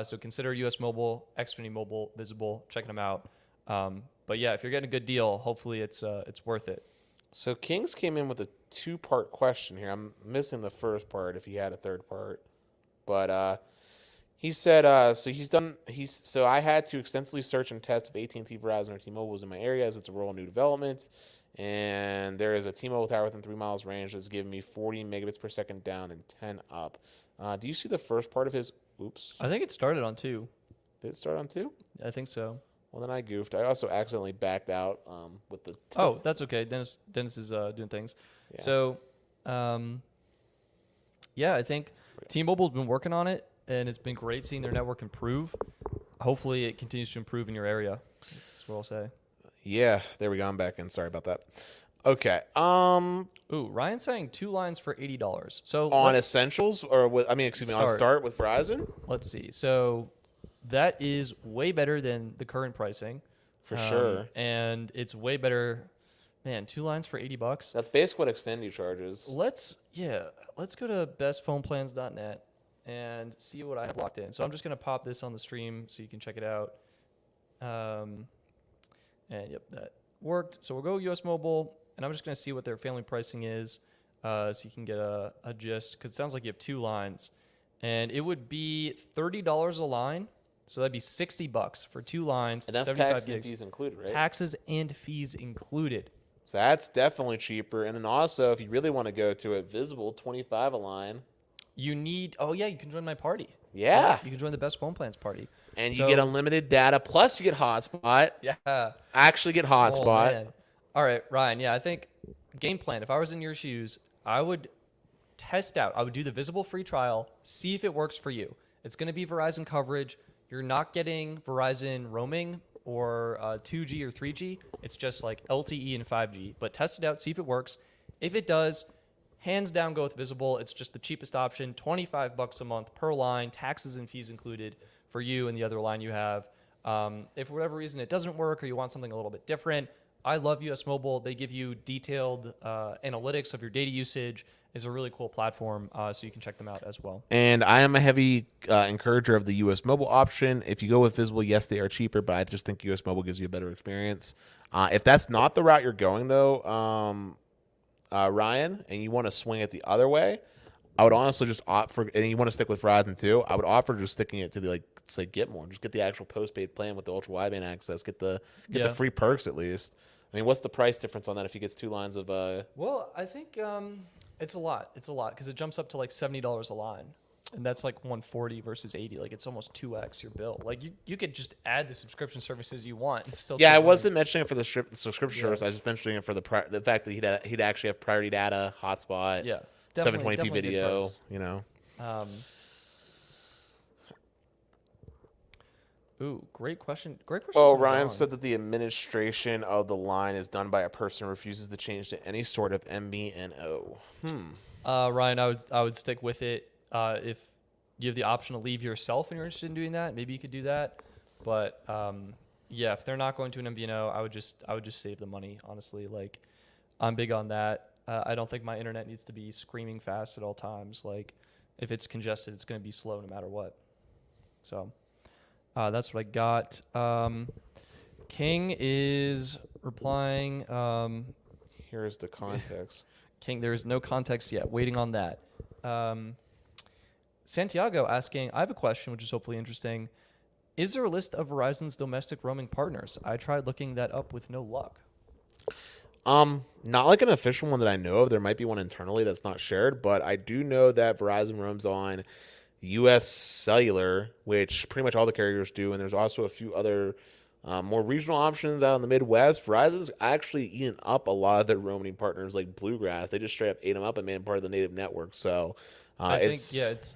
So consider US Mobile, Xfinity Mobile, Visible, checking them out. But yeah, if you're getting a good deal, hopefully it's worth it. So Kings came in with a 2-part question here. I'm missing the first part if he had a third part. But he said, so I had to extensively search and test if AT&T, Verizon, or T-Mobile was in my area as it's a rural new development. And there is a T-Mobile tower within 3 miles range that's giving me 40 megabits per second down and 10 up. Do you see the first part of his? Oops. I think it started on 2. Did it start on 2? I think so. Well, then I goofed. I also accidentally backed out with the. Oh, that's okay. Dennis is doing things. Yeah. So, I think T-Mobile's been working on it, and it's been great seeing their network improve. Hopefully, it continues to improve in your area. That's what I'll say. Yeah, there we go. I'm back in. Sorry about that. Okay. Ooh, Ryan's saying 2 lines for $80. So on Essentials or with? On Start with Verizon. Let's see. So that is way better than the current pricing, For sure. and it's way better. Man, 2 lines for $80. That's basically what Xfinity charges. Let's go to bestphoneplans.net and see what I have locked in. So I'm just gonna pop this on the stream so you can check it out. And yep, that worked. So we'll go US Mobile, and I'm just gonna see what their family pricing is, so you can get a gist. Because it sounds like you have 2 lines, and it would be $30 a line. So that'd be $60 for 2 lines. And that's 75 taxes and gigs. fees included, right? Taxes and fees included. So that's definitely cheaper. And then also, if you really want to go to it, Visible, $25 a line. You need. Oh yeah, you can join my party. Yeah. You can join the Best Phone Plans party. And you get unlimited data, plus you get Hotspot. Yeah. Actually get Hotspot. All right, Ryan. Yeah, I think game plan. If I was in your shoes, I would test out. I would do the Visible free trial, see if it works for you. It's going to be Verizon coverage. You're not getting Verizon roaming or 2G or 3G. It's just like LTE and 5G. But test it out, see if it works. If it does, hands down, go with Visible. It's just the cheapest option, $25 a month per line, taxes and fees included for you and the other line you have. If for whatever reason it doesn't work or you want something a little bit different, I love US Mobile. They give you detailed analytics of your data usage. It's a really cool platform, so you can check them out as well. And I am a heavy encourager of the US Mobile option. If you go with Visible, yes, they are cheaper, but I just think US Mobile gives you a better experience. If that's not the route you're going, though, Ryan, and you want to swing it the other way, I would honestly just opt for, and you want to stick with Verizon too, I would offer just sticking it to the, say, get more. Just get the actual postpaid plan with the ultra wideband access. Get the free perks at least. I mean, what's the price difference on that if he gets 2 lines of? Well, I think it's a lot. It's a lot because it jumps up to like $70 a line, and that's like $140 versus $80. Like it's almost 2x your bill. Like you could just add the subscription services you want and still. Yeah, I wasn't mentioning it for the subscription service. I was just mentioning it for the fact that he'd actually have priority data, hotspot, 720p video. You know. Ooh, great question. Oh, Ryan said that the administration of the line is done by a person who refuses to change to any sort of Mvno. Ryan, I would stick with it. If you have the option to leave yourself and you're interested in doing that, maybe you could do that. But if they're not going to an Mvno, I would just save the money. Honestly, like I'm big on that. I don't think my internet needs to be screaming fast at all times. Like if it's congested, it's going to be slow no matter what. So. That's what I got. King is replying. Here's the context. King, there is no context yet. Waiting on that. Santiago asking, I have a question, which is hopefully interesting. Is there a list of Verizon's domestic roaming partners? I tried looking that up with no luck. Not like an official one that I know of. There might be one internally that's not shared, but I do know that Verizon roams on U.S. Cellular, which pretty much all the carriers do, and there's also a few other more regional options out in the Midwest. Verizon's actually eaten up a lot of their roaming partners like Bluegrass. They just straight up ate them up and made them part of the native network. So I think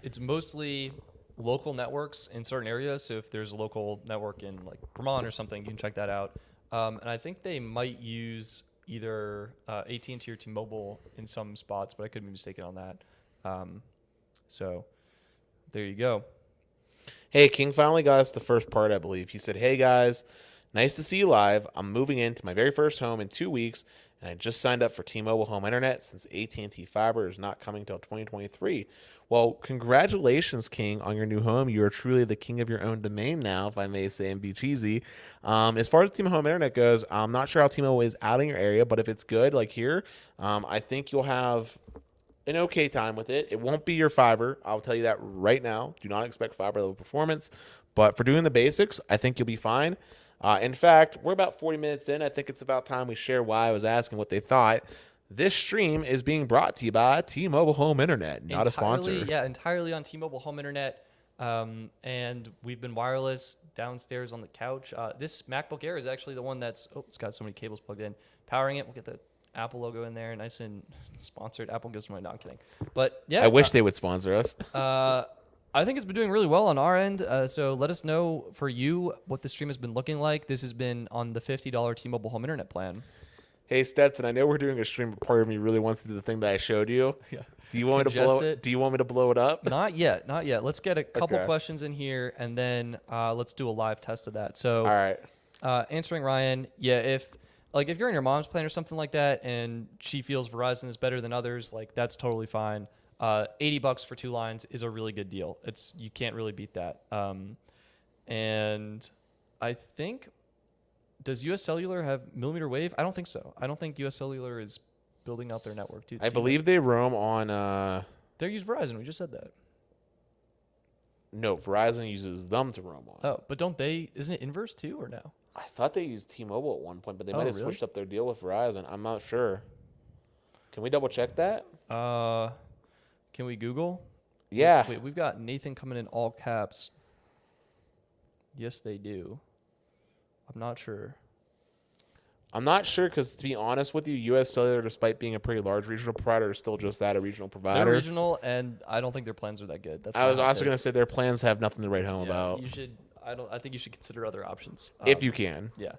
it's mostly local networks in certain areas. So if there's a local network in like Vermont or something, you can check that out. And I think they might use either AT&T or T-Mobile in some spots, but I could be mistaken on that. So there you go. Hey, King finally got us the first part, I believe. He said, hey, guys, nice to see you live. I'm moving into my very first home in 2 weeks, and I just signed up for T-Mobile home internet since AT&T fiber is not coming till 2023. Well, congratulations, King, on your new home. You are truly the king of your own domain now, if I may say, and be cheesy. As far as T-Mobile home internet goes, I'm not sure how T-Mobile is out in your area, but if it's good, like here, I think you'll have an okay time with it. It won't be your fiber. I'll tell you that right now. Do not expect fiber level performance. But for doing the basics, I think you'll be fine. In fact, we're about 40 minutes in. I think it's about time we share why I was asking what they thought. This stream is being brought to you by T-Mobile Home Internet, not a sponsor. Yeah, entirely on T-Mobile Home Internet. And we've been wireless downstairs on the couch. This MacBook Air is actually the one that's, it's got so many cables plugged in. Powering it, we'll get the Apple logo in there, nice and sponsored. Apple gives me, no, I'm kidding. But yeah. I wish they would sponsor us. I think it's been doing really well on our end. So let us know for you what the stream has been looking like. This has been on the $50 T-Mobile home internet plan. Hey Stetson, I know we're doing a stream, but part of me really wants to do the thing that I showed you. Yeah. Do you want me to blow it up? Not yet. Let's get a couple questions in here, and then let's do a live test of that. So, all right. Answering Ryan, yeah, if you're in your mom's plan or something like that, and she feels Verizon is better than others, like that's totally fine. $80 for 2 lines is a really good deal. You can't really beat that. And I think, does US Cellular have millimeter wave? I don't think so. I don't think US Cellular is building out their network. I believe they roam on. They use Verizon. We just said that. No, Verizon uses them to roam on. Oh, but don't they? Isn't it inverse too, or no? I thought they used T-Mobile at one point, but they might have switched up their deal with Verizon. I'm not sure. Can we double check that? Can we Google? Yeah. Wait, we've got Nathan coming in all caps. Yes, they do. I'm not sure. I'm not sure because, to be honest with you, U.S. Cellular, despite being a pretty large regional provider, is still just that, a regional provider. They're regional, and I don't think their plans are that good. I was also going to say their plans have nothing to write home about. You should. I think you should consider other options if you can. Yeah.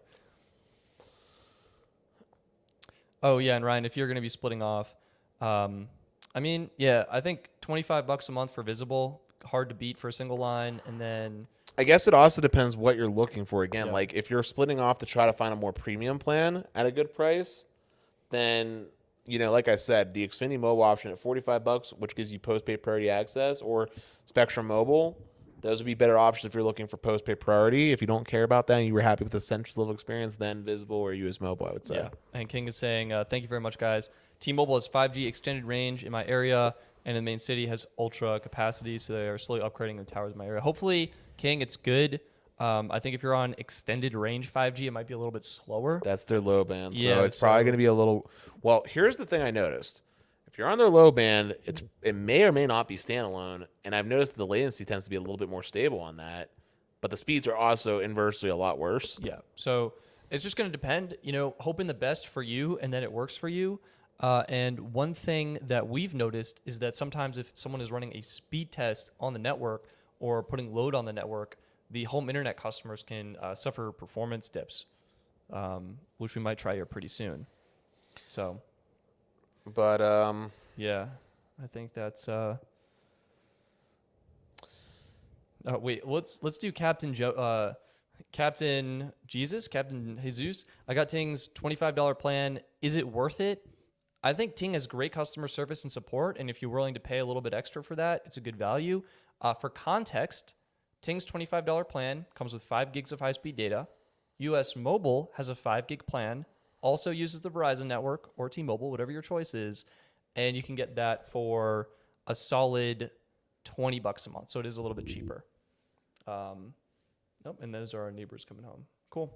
Oh yeah, and Ryan, if you're going to be splitting off, I mean, yeah, I think $25 a month for Visible, hard to beat for a single line, and then I guess it also depends what you're looking for. Again, like if you're splitting off to try to find a more premium plan at a good price, then, like I said, the Xfinity Mobile option at $45, which gives you postpaid priority access, or Spectrum Mobile, those would be better options if you're looking for postpaid priority. If you don't care about that and you were happy with the central level experience, then Visible or US Mobile, I would say. Yeah. And King is saying, thank you very much, guys. T-Mobile has 5G extended range in my area, and in the main city has ultra capacity, so they are slowly upgrading the towers in my area. Hopefully, King, it's good. I think if you're on extended range 5G, it might be a little bit slower. That's their low band, so it's probably going to be a little. Well, here's the thing I noticed. If you're on their low band, it may or may not be standalone, and I've noticed that the latency tends to be a little bit more stable on that, but the speeds are also inversely a lot worse. Yeah, so it's just going to depend. Hoping the best for you, and then it works for you. And one thing that we've noticed is that sometimes if someone is running a speed test on the network or putting load on the network, the home internet customers can suffer performance dips, which we might try here pretty soon. So, but yeah, I think that's. Wait, let's do Captain Joe. Captain Jesus. I got Ting's $25 plan. Is it worth it? I think Ting has great customer service and support, and if you're willing to pay a little bit extra for that, it's a good value. For context, Ting's $25 plan comes with 5 gigs of high-speed data. US Mobile has a 5 gig plan, also uses the Verizon network or T-Mobile, whatever your choice is, and you can get that for a solid $20 a month, so it is a little bit cheaper. And those are our neighbors coming home. Cool.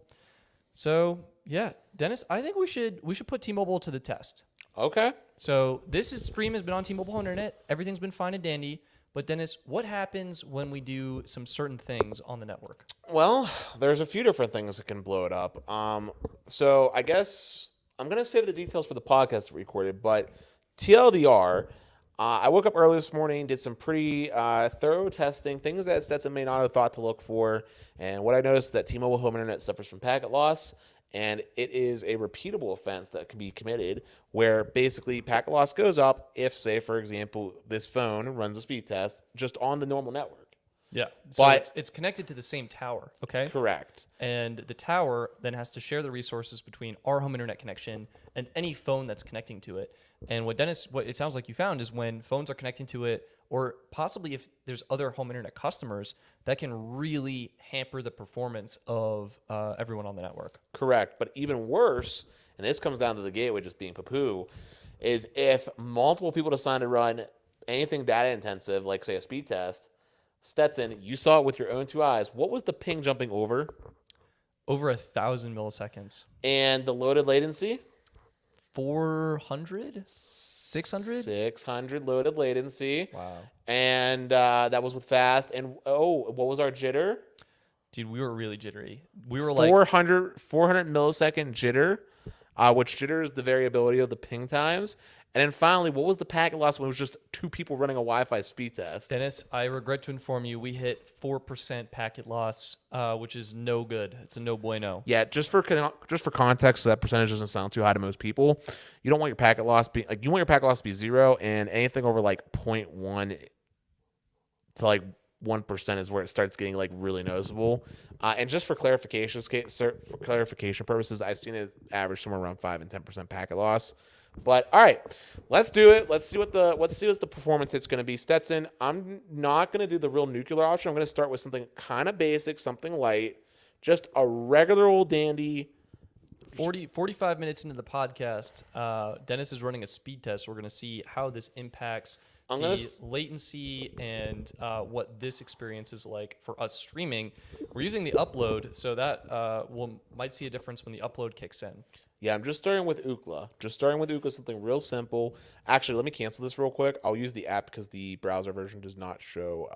So, yeah, Dennis, I think we should put T-Mobile to the test. Okay. So stream has been on T-Mobile Internet. Everything's been fine and dandy. But Dennis, what happens when we do some certain things on the network? Well, there's a few different things that can blow it up. So I guess I'm going to save the details for the podcast we recorded, but TLDR, I woke up early this morning, did some pretty thorough testing, things that Stetson may not have thought to look for. And what I noticed is that T-Mobile home internet suffers from packet loss. And it is a repeatable offense that can be committed where basically packet loss goes up if, say, for example, this phone runs a speed test just on the normal network. Yeah. So But it's connected to the same tower. Okay. correct. And the tower then has to share the resources between our home internet connection and any phone that's connecting to it. And what it sounds like you found is when phones are connecting to it, or possibly if there's other home internet customers, that can really hamper the performance of everyone on the network. Correct. But even worse, and this comes down to the gateway just being poo-poo, is if multiple people decide to run anything data intensive, like say a speed test, Stetson, you saw it with your own two eyes. What was the ping jumping over? Over 1,000 milliseconds. And the loaded latency? 400? 600? 600 loaded latency. Wow. And that was with fast. And what was our jitter? Dude, we were really jittery. We were 400 millisecond jitter, which jitter is the variability of the ping times. And then finally, what was the packet loss when it was just two people running a Wi-Fi speed test? Dennis, I regret to inform you, we hit 4% packet loss, which is no good. It's a no bueno. Yeah, just for context, so that percentage doesn't sound too high to most people. You don't want your packet loss you want your packet loss to be 0, and anything over like 0.1 to like 1% is where it starts getting like really noticeable. And just for clarification purposes, I've seen it average somewhere around 5 and 10% packet loss. But all right, let's do it. Let's see what the performance hit's going to be. Stetson, I'm not going to do the real nuclear option. I'm going to start with something kind of basic, something light, just a regular old dandy. 45 minutes into the podcast, Dennis is running a speed test. We're going to see how this impacts the latency and what this experience is like for us streaming. We're using the upload, so that might see a difference when the upload kicks in. Yeah, I'm just starting with Ookla. Something real simple. Actually, let me cancel this real quick. I'll use the app because the browser version does not show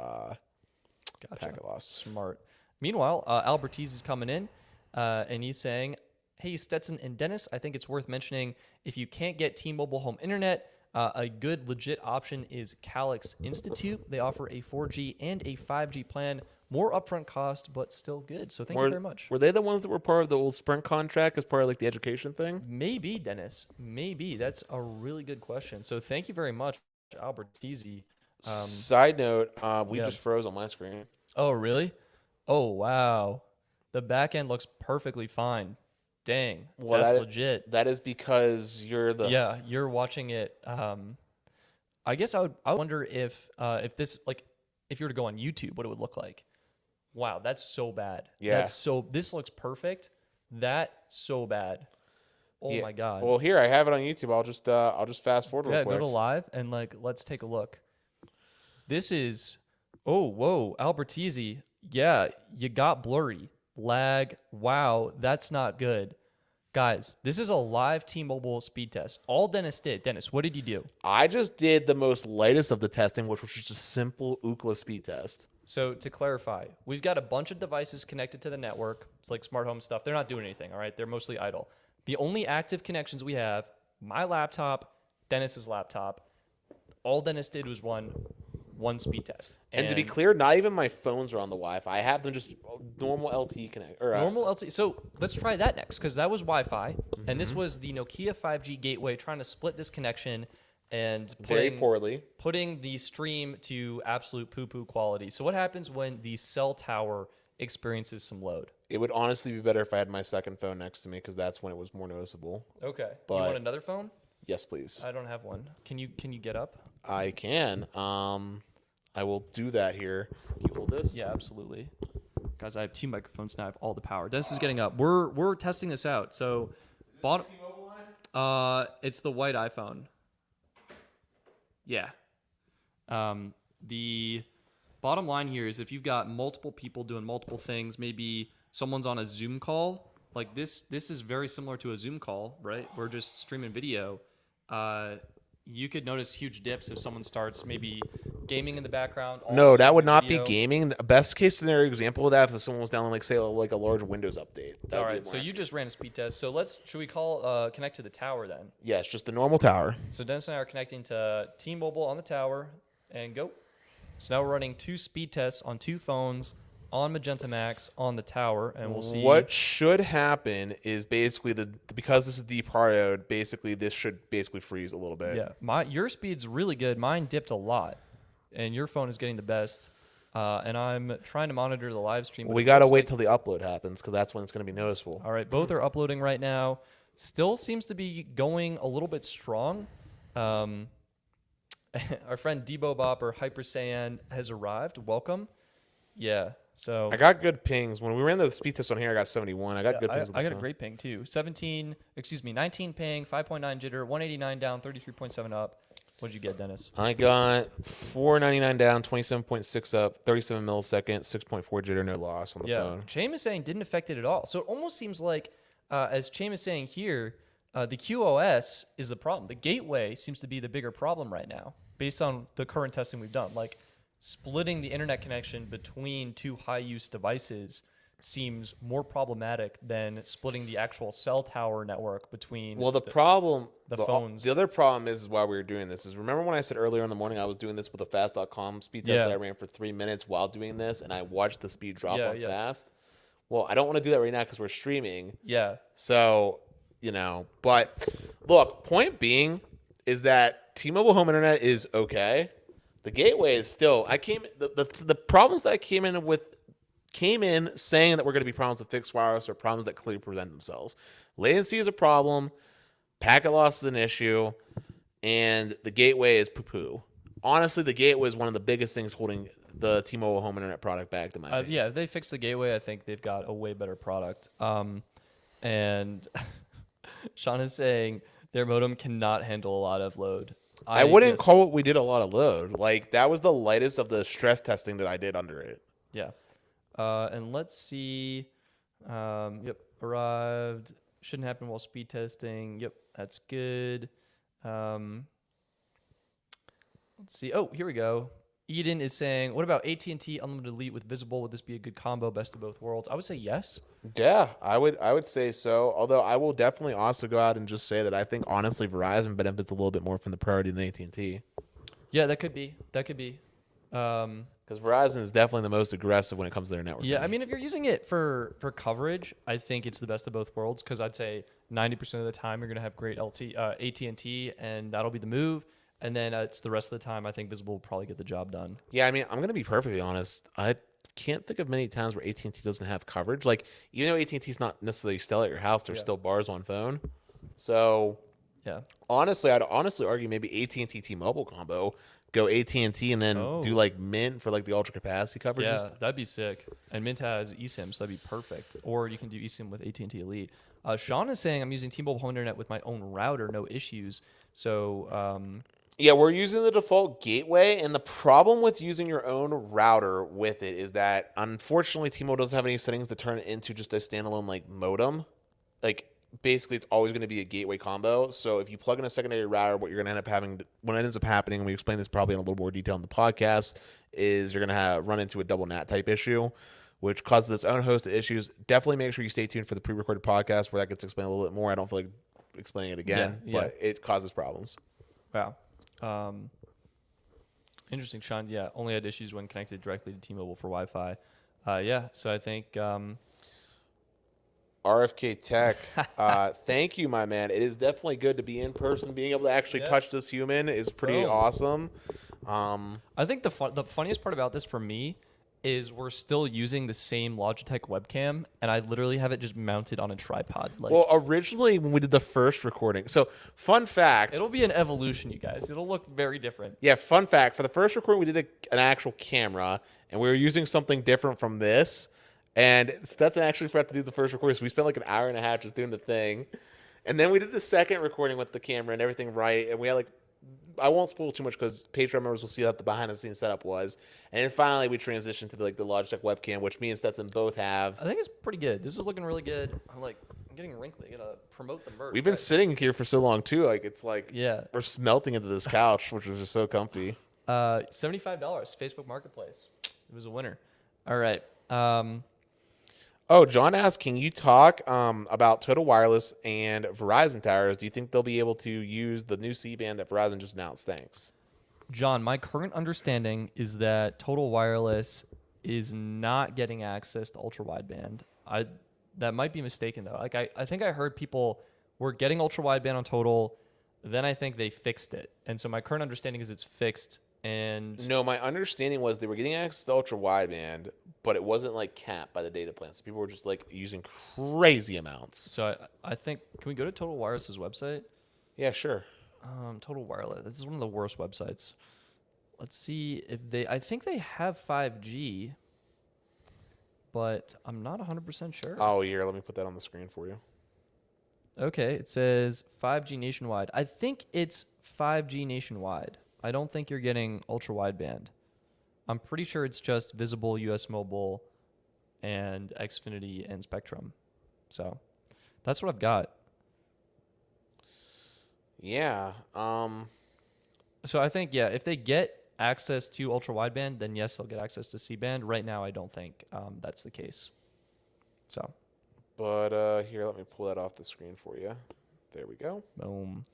packet loss. Smart. Meanwhile, Albertese is coming in, and he's saying, hey, Stetson and Dennis, I think it's worth mentioning if you can't get T-Mobile home internet, a good legit option is Calix Institute. They offer a 4G and a 5G plan. More upfront cost, but still good. So thank you very much. Were they the ones that were part of the old Sprint contract as part of like the education thing? Maybe, Dennis. Maybe. That's a really good question. So thank you very much, Albertese. Side note, we just froze on my screen. Oh, really? Oh, wow. The back end looks perfectly fine. Dang. Well, that's legit. That is because you're the... Yeah, you're watching it. I guess I wonder if this, like, if you were to go on YouTube, what it would look like. Wow, that's so bad. Yeah. This looks perfect. That's so bad. Oh my God. Well, here I have it on YouTube. I'll just fast forward real quick. Go to live and let's take a look. This is whoa, Albertese. Yeah, you got blurry. Lag. Wow, that's not good. Guys, this is a live T-Mobile speed test. All Dennis did. Dennis, what did you do? I just did the most lightest of the testing, which was just a simple Ookla speed test. So to clarify, we've got a bunch of devices connected to the network. It's like smart home stuff. They're not doing anything, all right? They're mostly idle. The only active connections we have, my laptop, Dennis's laptop. All Dennis did was one speed test. And to be clear, not even my phones are on the Wi-Fi. I have them just normal LTE connect. Normal LTE. So let's try that next because that was Wi-Fi. Mm-hmm. And this was the Nokia 5G gateway trying to split this connection and putting the stream to absolute poo-poo quality. So what happens when the cell tower experiences some load? It would honestly be better if I had my second phone next to me because that's when it was more noticeable. Okay. But you want another phone? Yes, please. I don't have one. Can you get up? I can. I will do that here. Can you hold this? Yeah, absolutely. Guys, I have 2 microphones now. I have all the power. Dennis is getting up. We're testing this out. So, it's the white iPhone. Yeah. The bottom line here is if you've got multiple people doing multiple things, maybe someone's on a Zoom call. Like this is very similar to a Zoom call, right? We're just streaming video. You could notice huge dips if someone starts maybe gaming in the background. No, that would not be gaming. The best case scenario example of that if someone was down like say like a large Windows update. All right, so you just ran a speed test. So should we connect to the tower then? Yeah, it's just the normal tower. So Dennis and I are connecting to T-Mobile on the tower and go. So now we're running 2 speed tests on 2 phones on Magenta Max on the tower, and we'll see. What should happen is basically because this is deep hardwired, basically this should freeze a little bit. Yeah, your speed's really good. Mine dipped a lot, and your phone is getting the best. and I'm trying to monitor the live stream. But We it got to looks wait like- till the upload happens because that's when it's going to be noticeable. All right, both are uploading right now. Still seems to be going a little bit strong. Our friend Debo Bop or Hyper Saiyan has arrived. Welcome. Yeah, so I got good pings. When we ran the speed test on here, I got 71. I got good pings. I got a great ping too. 19 ping, 5.9 jitter, 189 down, 33.7 up. What'd you get, Dennis? I got 499 down, 27.6 up, 37 milliseconds, 6.4 jitter, no loss on the phone. Chaim is saying didn't affect it at all. So it almost seems like, as Chaim is saying here, the QoS is the problem. The gateway seems to be the bigger problem right now, based on the current testing we've done. Like splitting the internet connection between two high-use devices seems more problematic than splitting the actual cell tower network between Well, the phones. The other problem is why we were doing this is remember when I said earlier in the morning I was doing this with a fast.com speed test that I ran for 3 minutes while doing this, and I watched the speed drop on fast. Well, I don't want to do that right now because we're streaming. Yeah. So, but look, point being is that T-Mobile home internet is okay. The gateway is still. The problems that I came in saying that we're going to be problems with fixed wireless or problems that clearly present themselves. Latency is a problem. Packet loss is an issue, and the gateway is poo-poo. Honestly, the gateway is one of the biggest things holding the T-Mobile home internet product back to my opinion. Yeah, if they fix the gateway, I think they've got a way better product. And Sean is saying their modem cannot handle a lot of load. I wouldn't call what we did a lot of load. Like, that was the lightest of the stress testing that I did under it. Yeah. And let's see. Arrived. Shouldn't happen while speed testing. Yep, that's good. Let's see. Oh, here we go. Eden is saying, what about AT&T Unlimited Elite with Visible? Would this be a good combo, best of both worlds? I would say yes. Yeah, I would say so. Although I will definitely also go out and just say that I think, honestly, Verizon benefits a little bit more from the priority than AT&T. Yeah, that could be. Because Verizon is definitely the most aggressive when it comes to their network. Yeah, I mean, if you're using it for coverage, I think it's the best of both worlds because I'd say 90% of the time you're going to have great AT&T, and that'll be the move. And then it's the rest of the time I think Visible will probably get the job done. Yeah, I mean, I'm going to be perfectly honest. I can't think of many times where AT&T doesn't have coverage. Like, even though AT&T is not necessarily still at your house, there's still bars on phone. So, yeah, honestly, I'd argue maybe AT&T T-Mobile combo. Go AT&T and then do like Mint for like the ultra capacity coverage. Yeah, that'd be sick. And Mint has eSIM, so that'd be perfect. Or you can do eSIM with AT&T Elite. Sean is saying I'm using T-Mobile home internet with my own router, no issues. So yeah, we're using the default gateway, and the problem with using your own router with it is that unfortunately T-Mobile doesn't have any settings to turn it into just a standalone like modem. Like, basically, it's always going to be a gateway combo. So if you plug in a secondary router, what you're going to end up having, when it ends up happening, and we explain this probably in a little more detail in the podcast, is you're going to run into a double NAT type issue, which causes its own host of issues. Definitely make sure you stay tuned for the pre-recorded podcast where that gets explained a little bit more. I don't feel like explaining it again, but it causes problems. Wow. Interesting, Sean. Yeah, only had issues when connected directly to T-Mobile for Wi-Fi. So I think RFK Tech, thank you, my man. It is definitely good to be in person. Being able to actually touch this human is pretty awesome. I think the funniest part about this for me is we're still using the same Logitech webcam, and I literally have it just mounted on a tripod. Like, well, originally when we did the first recording, so fun fact. It'll be an evolution, you guys. It'll look very different. Yeah, fun fact. For the first recording, we did an actual camera, and we were using something different from this. And Stetson actually forgot to do the first recording, so we spent like an hour and a half just doing the thing. And then we did the second recording with the camera and everything right, and we had like, I won't spoil too much because Patreon members will see what the behind-the-scenes setup was. And then finally, we transitioned to the Logitech webcam, which me and Stetson both have. I think it's pretty good. This is looking really good. I'm getting wrinkly. I gotta promote the merch. We've been sitting here for so long too. Like, it's like we're smelting into this couch, which is just so comfy. $75, Facebook Marketplace. It was a winner. All right. Oh, John asked, can you talk about Total Wireless and Verizon towers? Do you think they'll be able to use the new C-band that Verizon just announced? Thanks. John, my current understanding is that Total Wireless is not getting access to ultra-wideband. That might be mistaken, though. Like, I think I heard people were getting ultra-wideband on Total, then I think they fixed it. And so my current understanding is it's fixed, And No, my understanding was they were getting access to ultra wideband, but it wasn't like capped by the data plan. So people were just like using crazy amounts. so I think, can we go to Total Wireless's website? Yeah, sure. Total Wireless. This is one of the worst websites. Let's see if I think they have 5G, but I'm not 100% sure. Oh, here, let me put that on the screen for you. Okay, it says 5G nationwide. I think it's 5G nationwide. I don't think you're getting ultra wideband. I'm pretty sure it's just Visible, US Mobile, and Xfinity and Spectrum. So that's what I've got. Yeah. So I think, yeah, if they get access to ultra wideband, then yes, they'll get access to C-band. Right now, I don't think that's the case. So. But here, let me pull that off the screen for you. There we go. Boom.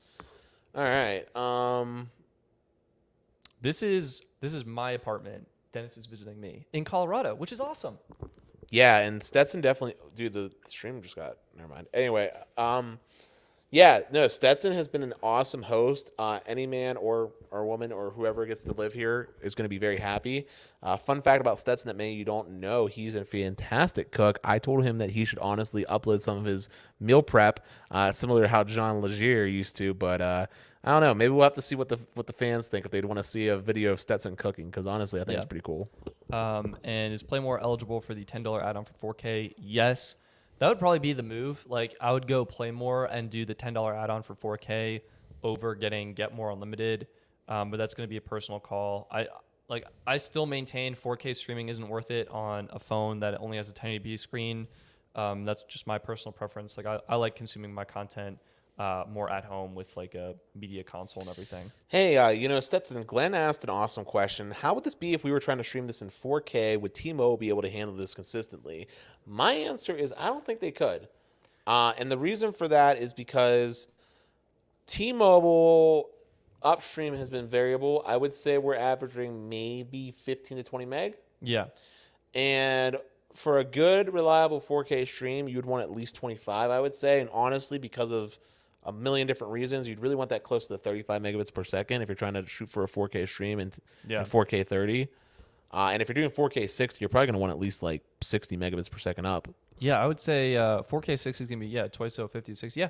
All right. This is my apartment. Dennis is visiting me in Colorado, which is awesome. Yeah, and Stetson definitely. Dude, the stream just got. Never mind. Anyway, yeah, no, Stetson has been an awesome host. Any man or woman or whoever gets to live here is going to be very happy. Fun fact about Stetson that maybe you don't know, he's a fantastic cook. I told him that he should honestly upload some of his meal prep, similar to how John Legier used to. But I don't know. Maybe we'll have to see what the fans think if they'd want to see a video of Stetson cooking, because honestly, I think it's pretty cool. And is Playmore eligible for the $10 add-on for 4K? Yes. That would probably be the move. Like, I would go Playmore and do the $10 add-on for 4K over getting Get More Unlimited. But that's going to be a personal call. I still maintain 4K streaming isn't worth it on a phone that only has a 1080p screen. That's just my personal preference. Like, I like consuming my content more at home with like a media console and everything. Hey, Stetson, Glenn asked an awesome question. How would this be if we were trying to stream this in 4K? Would T-Mobile be able to handle this consistently? My answer is I don't think they could. And the reason for that is because T-Mobile upstream has been variable. I would say we're averaging maybe 15 to 20 meg. Yeah. And for a good, reliable 4K stream, you would want at least 25, I would say. And honestly, because of a million different reasons, you'd really want that close to the 35 megabits per second if you're trying to shoot for a 4K stream and 4K 30. And if you're doing 4K 60, you're probably going to want at least like 60 megabits per second up. Yeah, I would say 4K 60 is going to be, twice so 50 to 60. Yeah.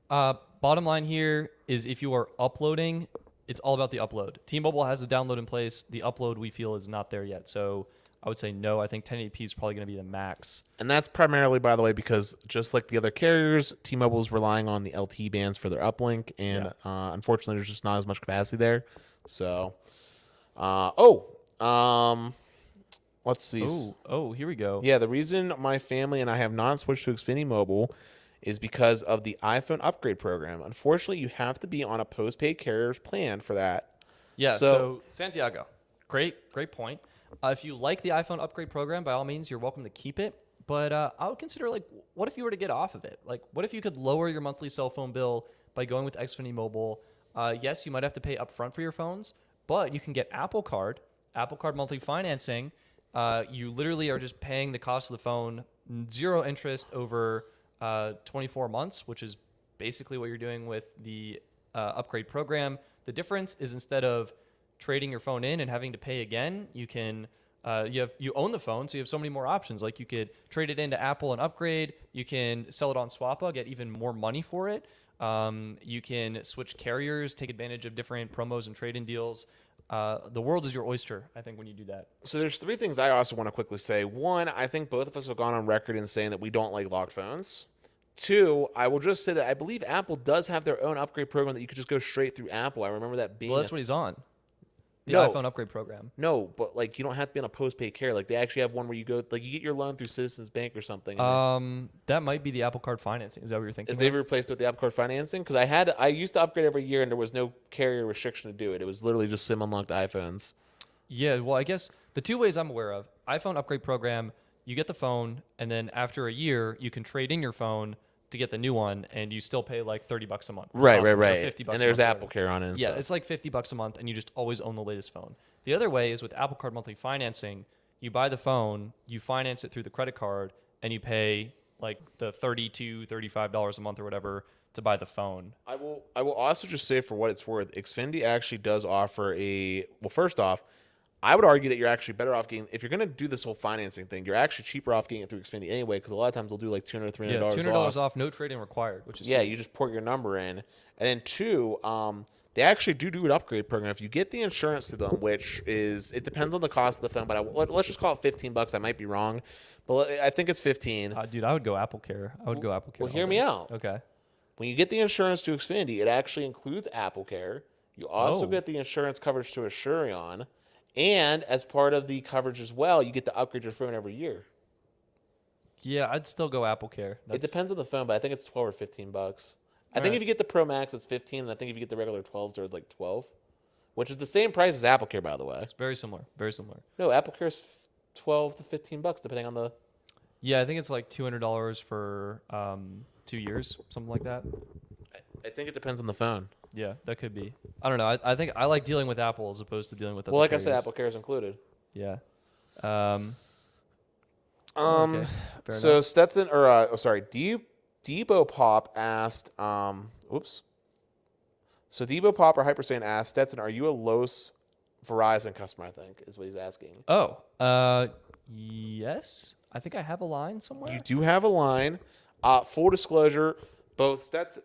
Bottom line here is if you are uploading, it's all about the upload. T-Mobile has the download in place. The upload we feel is not there yet. So I would say no. I think 1080p is probably going to be the max. And that's primarily, by the way, because just like the other carriers, T-Mobile is relying on the LTE bands for their uplink, and unfortunately, there's just not as much capacity there. So, let's see. Here we go. Yeah, the reason my family and I have not switched to Xfinity Mobile is because of the iPhone upgrade program. Unfortunately, you have to be on a postpaid carrier's plan for that. Yeah. So Santiago, great point. If you like the iPhone upgrade program, by all means, you're welcome to keep it. But I would consider, like, what if you were to get off of it? Like, what if you could lower your monthly cell phone bill by going with Xfinity Mobile? Yes, you might have to pay upfront for your phones, but you can get Apple Card monthly financing. You literally are just paying the cost of the phone, zero interest over 24 months, which is basically what you're doing with the upgrade program. The difference is instead of trading your phone in and having to pay again, you can you own the phone, so you have so many more options. Like, you could trade it into Apple and upgrade. You can sell it on Swappa, get even more money for it. You can switch carriers, take advantage of different promos and trade-in deals. The world is your oyster, I think, when you do that. So there's three things I also want to quickly say. One, I think both of us have gone on record in saying that we don't like locked phones. Two, I will just say that I believe Apple does have their own upgrade program that you could just go straight through Apple. I remember that being... Well, that's what he's on. The iPhone upgrade program. No, but like you don't have to be on a postpaid carrier. Like, they actually have one where you go, like, you get your loan through Citizens Bank or something. That might be the Apple Card financing. Is that what you're thinking? They've replaced it with the Apple Card financing? Because I used to upgrade every year and there was no carrier restriction to do it. It was literally just SIM unlocked iPhones. Yeah, well, I guess the two ways I'm aware of: iPhone upgrade program, you get the phone, and then after a year, you can trade in your phone to get the new one, and you still pay like $30 a month. Right. $50 and there's Apple Care on it and stuff. It's like $50 a month, and you just always own the latest phone. The other way is with Apple Card monthly financing. You buy the phone, you finance it through the credit card, and you pay like the $35 a month or whatever to buy the phone. I will also just say, for what it's worth, Xfinity actually does offer first off, I would argue that you're actually better off getting, if you're going to do this whole financing thing, you're actually cheaper off getting it through Xfinity anyway, because a lot of times they'll do like $200, $300 off. $200 off, no trade-in required, which is sweet. You just port your number in. And then two, they actually do an upgrade program. If you get the insurance to them, which is, it depends on the cost of the phone, but let's just call it $15. I might be wrong, but I think it's 15. Dude, I would go Apple Care. Well, hear me out. Okay. When you get the insurance to Xfinity, it actually includes Apple Care. You also get the insurance coverage to Assurion. And as part of the coverage as well, you get to upgrade your phone every year. Yeah, I'd still go Apple Care. It depends on the phone, but I think it's $12 or $15. I think if you get the Pro Max, it's 15, and I think if you get the regular 12s, they're like 12, which is the same price as Apple Care, by the way. It's very similar. Very similar. No, Apple Care is $12 to $15, depending on the. Yeah, I think it's like $200 for 2 years, something like that. I think it depends on the phone. Yeah, that could be. I don't know. I think I like dealing with Apple as opposed to dealing with other Well, like carriers. I said, Apple Care is included. Yeah. Okay, so enough. Stetson, or Debo Pop asked, So Debo Pop or Hypersane asked, Stetson, are you a Los Verizon customer, I think, is what he's asking. Yes. I think I have a line somewhere. You do have a line. Full disclosure, both Stetson,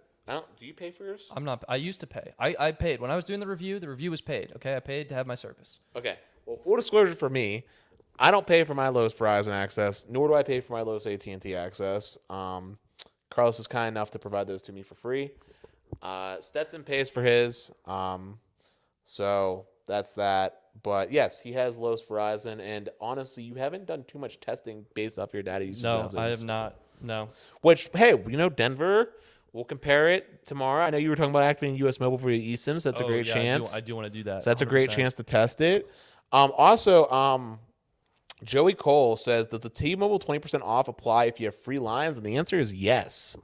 do you pay for yours? I'm not. I used to pay. I paid. When I was doing the review was paid. Okay, I paid to have my service. Okay. Well, full disclosure for me, I don't pay for my Lowe's Verizon access, nor do I pay for my Lowe's AT&T access. Carlos is kind enough to provide those to me for free. Stetson pays for his, so that's that. But yes, he has Lowe's Verizon, and honestly, you haven't done too much testing based off your data usage. No, I have not. No. Which, hey, Denver. We'll compare it tomorrow. I know you were talking about activating U.S. Mobile for your eSIMs. That's a great chance. I do want to do that. So that's 100%. a great chance to test it. Also, Joey Cole says, does the T-Mobile 20% off apply if you have free lines? And the answer is yes.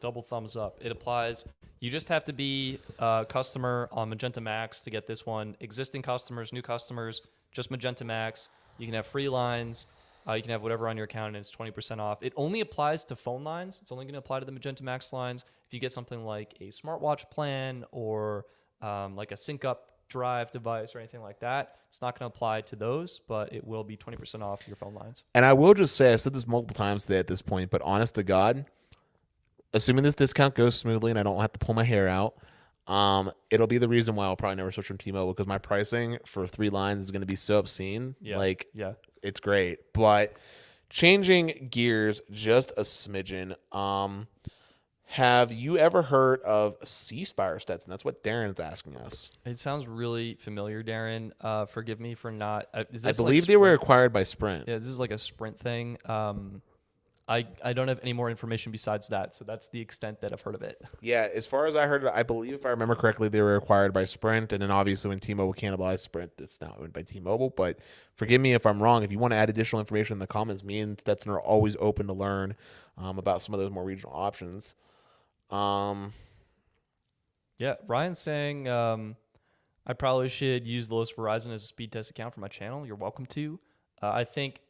Double thumbs up. It applies. You just have to be a customer on Magenta Max to get this one. Existing customers, new customers, just Magenta Max. You can have free lines. You can have whatever on your account, and it's 20% off. It only applies to phone lines. It's only going to apply to the Magenta Max lines. If you get something like a smartwatch plan or like a sync-up drive device or anything like that, it's not going to apply to those, but it will be 20% off your phone lines. And I will just say, I said this multiple times today at this point, but honest to God, assuming this discount goes smoothly and I don't have to pull my hair out, it'll be the reason why I'll probably never switch from T-Mobile, because my pricing for 3 lines is going to be so obscene. Yeah. It's great. But changing gears just a smidgen, have you ever heard of C-Spire, Stetson? That's what Darren's asking us. It sounds really familiar, Darren. Forgive me for not. Is I this believe like they were acquired by Sprint. Yeah, this is like a Sprint thing. I don't have any more information besides that, so that's the extent that I've heard of it. Yeah, as far as I heard, I believe, if I remember correctly, they were acquired by Sprint, and then obviously when T-Mobile cannibalized Sprint, it's now owned by T-Mobile. But forgive me if I'm wrong. If you want to add additional information in the comments, me and Stetson are always open to learn about some of those more regional options. Yeah, Ryan's saying I probably should use the Los Verizon as a speed test account for my channel. You're welcome to. I think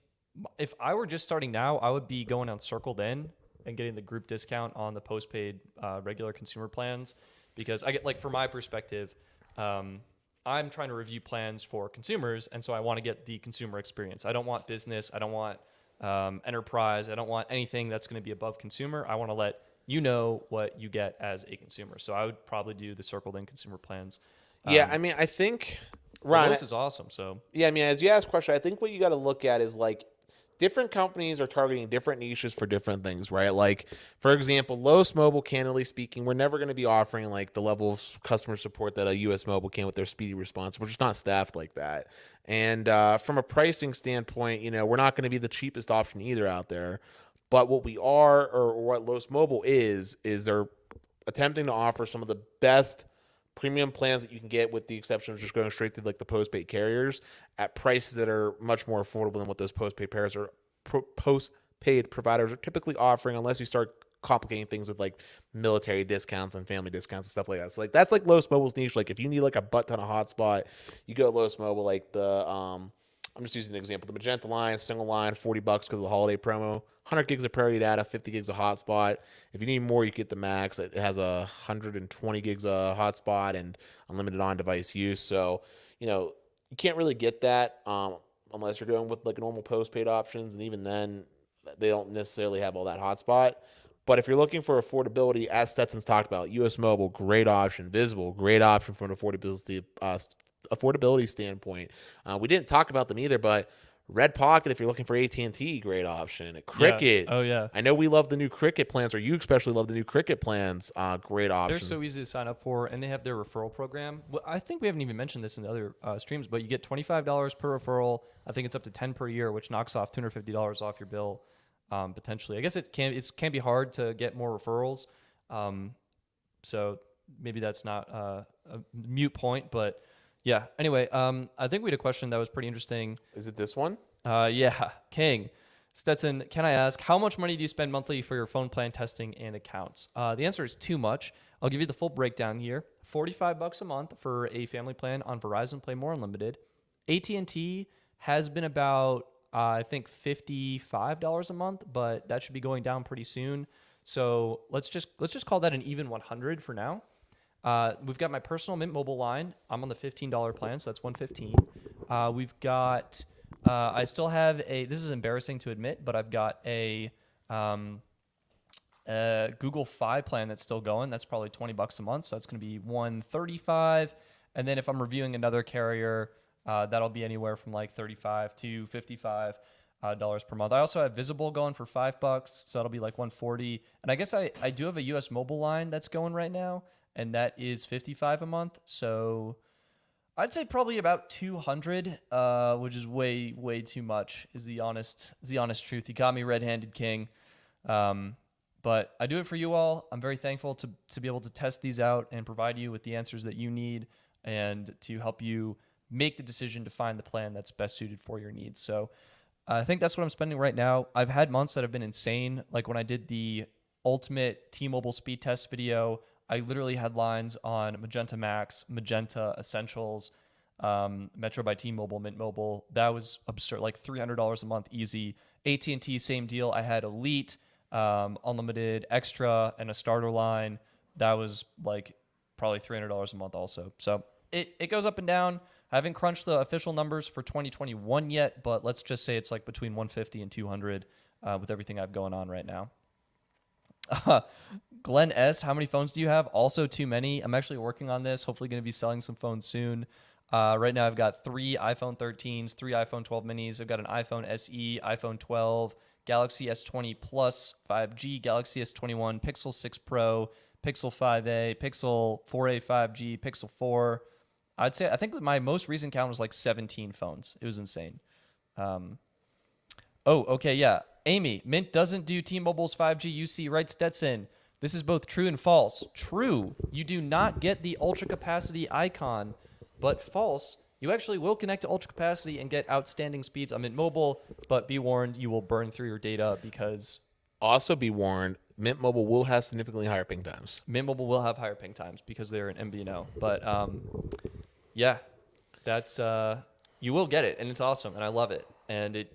if I were just starting now, I would be going on Circle then and getting the group discount on the postpaid regular consumer plans, because I get, like, from my perspective, I'm trying to review plans for consumers, and so I want to get the consumer experience. I don't want business. I don't want enterprise. I don't want anything that's going to be above consumer. I want to let you know what you get as a consumer. So I would probably do the Circle then consumer plans. Yeah, I mean, I think Ryan, this is awesome. So yeah, I mean, as you asked question, I think what you got to look at is, like, different companies are targeting different niches for different things, right? Like, for example, Los Mobile, candidly speaking, we're never going to be offering like the level of customer support that a US Mobile can with their speedy response. We're just not staffed like that. And from a pricing standpoint, we're not going to be the cheapest option either out there. But what we are, or what Los Mobile is they're attempting to offer some of the best premium plans that you can get, with the exception of just going straight to like the postpaid carriers at prices that are much more affordable than what those postpaid pairs or postpaid providers are typically offering, unless you start complicating things with like military discounts and family discounts and stuff like that. So like that's like Los Mobile's niche. Like if you need like a butt ton of hotspot, you go to Los Mobile. Like the I'm just using an example, the Magenta line, single line, $40 because of the holiday promo, 100 gigs of priority data, 50 gigs of hotspot. If you need more, you get the max. It has 120 gigs of hotspot and unlimited on-device use. So, you can't really get that unless you're going with like normal postpaid options, and even then, they don't necessarily have all that hotspot. But if you're looking for affordability, as Stetson's talked about, US Mobile, great option. Visible, great option from an affordability standpoint. We didn't talk about them either, but Red Pocket, if you're looking for AT&T, great option. Cricket. Yeah. Oh, yeah. I know we love the new Cricket plans, or you especially love the new Cricket plans. Great option. They're so easy to sign up for, and they have their referral program. Well, I think we haven't even mentioned this in the other streams, but you get $25 per referral. I think it's up to 10 per year, which knocks off $250 off your bill. Potentially. I guess it can be hard to get more referrals. So maybe that's not a mute point, but yeah. Anyway, I think we had a question that was pretty interesting. Is it this one? Yeah. King. Stetson, can I ask, how much money do you spend monthly for your phone plan testing and accounts? The answer is too much. I'll give you the full breakdown here. $45 a month for a family plan on Verizon Play More Unlimited. AT&T has been about I think $55 a month, but that should be going down pretty soon. So let's just call that an even 100 for now. We've got my personal Mint Mobile line. I'm on the $15 plan, so that's $115. We've got I still have this is embarrassing to admit, but I've got a Google Fi plan that's still going. That's probably $20 a month, so that's going to be $135. And then if I'm reviewing another carrier, that'll be anywhere from like $35 to $55 per month. I also have Visible going for $5, so that'll be like $140. And I guess I do have a US Mobile line that's going right now, and that is $55 a month. So I'd say probably about $200, which is way too much. Is the honest truth. You got me red-handed, King. But I do it for you all. I'm very thankful to be able to test these out and provide you with the answers that you need, and to help you make the decision to find the plan that's best suited for your needs. So I think that's what I'm spending right now. I've had months that have been insane. Like when I did the ultimate T-Mobile speed test video, I literally had lines on Magenta Max, Magenta Essentials, Metro by T-Mobile, Mint Mobile. That was absurd, like $300 a month easy. AT&T, same deal. I had Elite, Unlimited, Extra, and a starter line. That was like probably $300 a month also. So it goes up and down. I haven't crunched the official numbers for 2021 yet, but let's just say it's like between 150 and 200 with everything I have going on right now. Glenn S., how many phones do you have? Also too many. I'm actually working on this. Hopefully going to be selling some phones soon. Right now I've got 3 iPhone 13s, 3 iPhone 12 minis. I've got an iPhone SE, iPhone 12, Galaxy S20 Plus 5G, Galaxy S21, Pixel 6 Pro, Pixel 5a, Pixel 4a 5G, Pixel 4. I think that my most recent count was like 17 phones. It was insane. Okay, yeah. Amy, Mint doesn't do T-Mobile's 5G UC, right, Stetson? This is both true and false. True, you do not get the ultra capacity icon, but false, you actually will connect to ultra capacity and get outstanding speeds on Mint Mobile, but be warned, you will burn through your data because... Also be warned, Mint Mobile will have significantly higher ping times. Mint Mobile will have higher ping times because they're an Mvno. But yeah, that's you will get it, and it's awesome, and I love it. And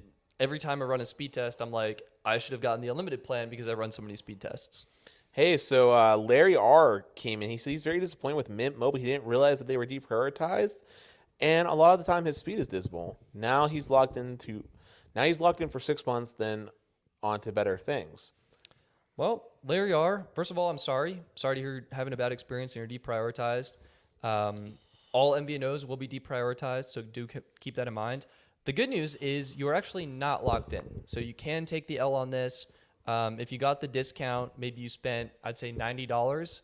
every time I run a speed test, I'm like, I should have gotten the unlimited plan because I run so many speed tests. Hey, so Larry R. came in. He said he's very disappointed with Mint Mobile. He didn't realize that they were deprioritized, and a lot of the time his speed is dismal. Now he's locked in for 6 months, then on to better things. Well, Larry R., first of all, I'm sorry. Sorry to hear you're having a bad experience and you're deprioritized. All MVNOs will be deprioritized, so do keep that in mind. The good news is you're actually not locked in, so you can take the L on this. If you got the discount, maybe you spent, I'd say $90.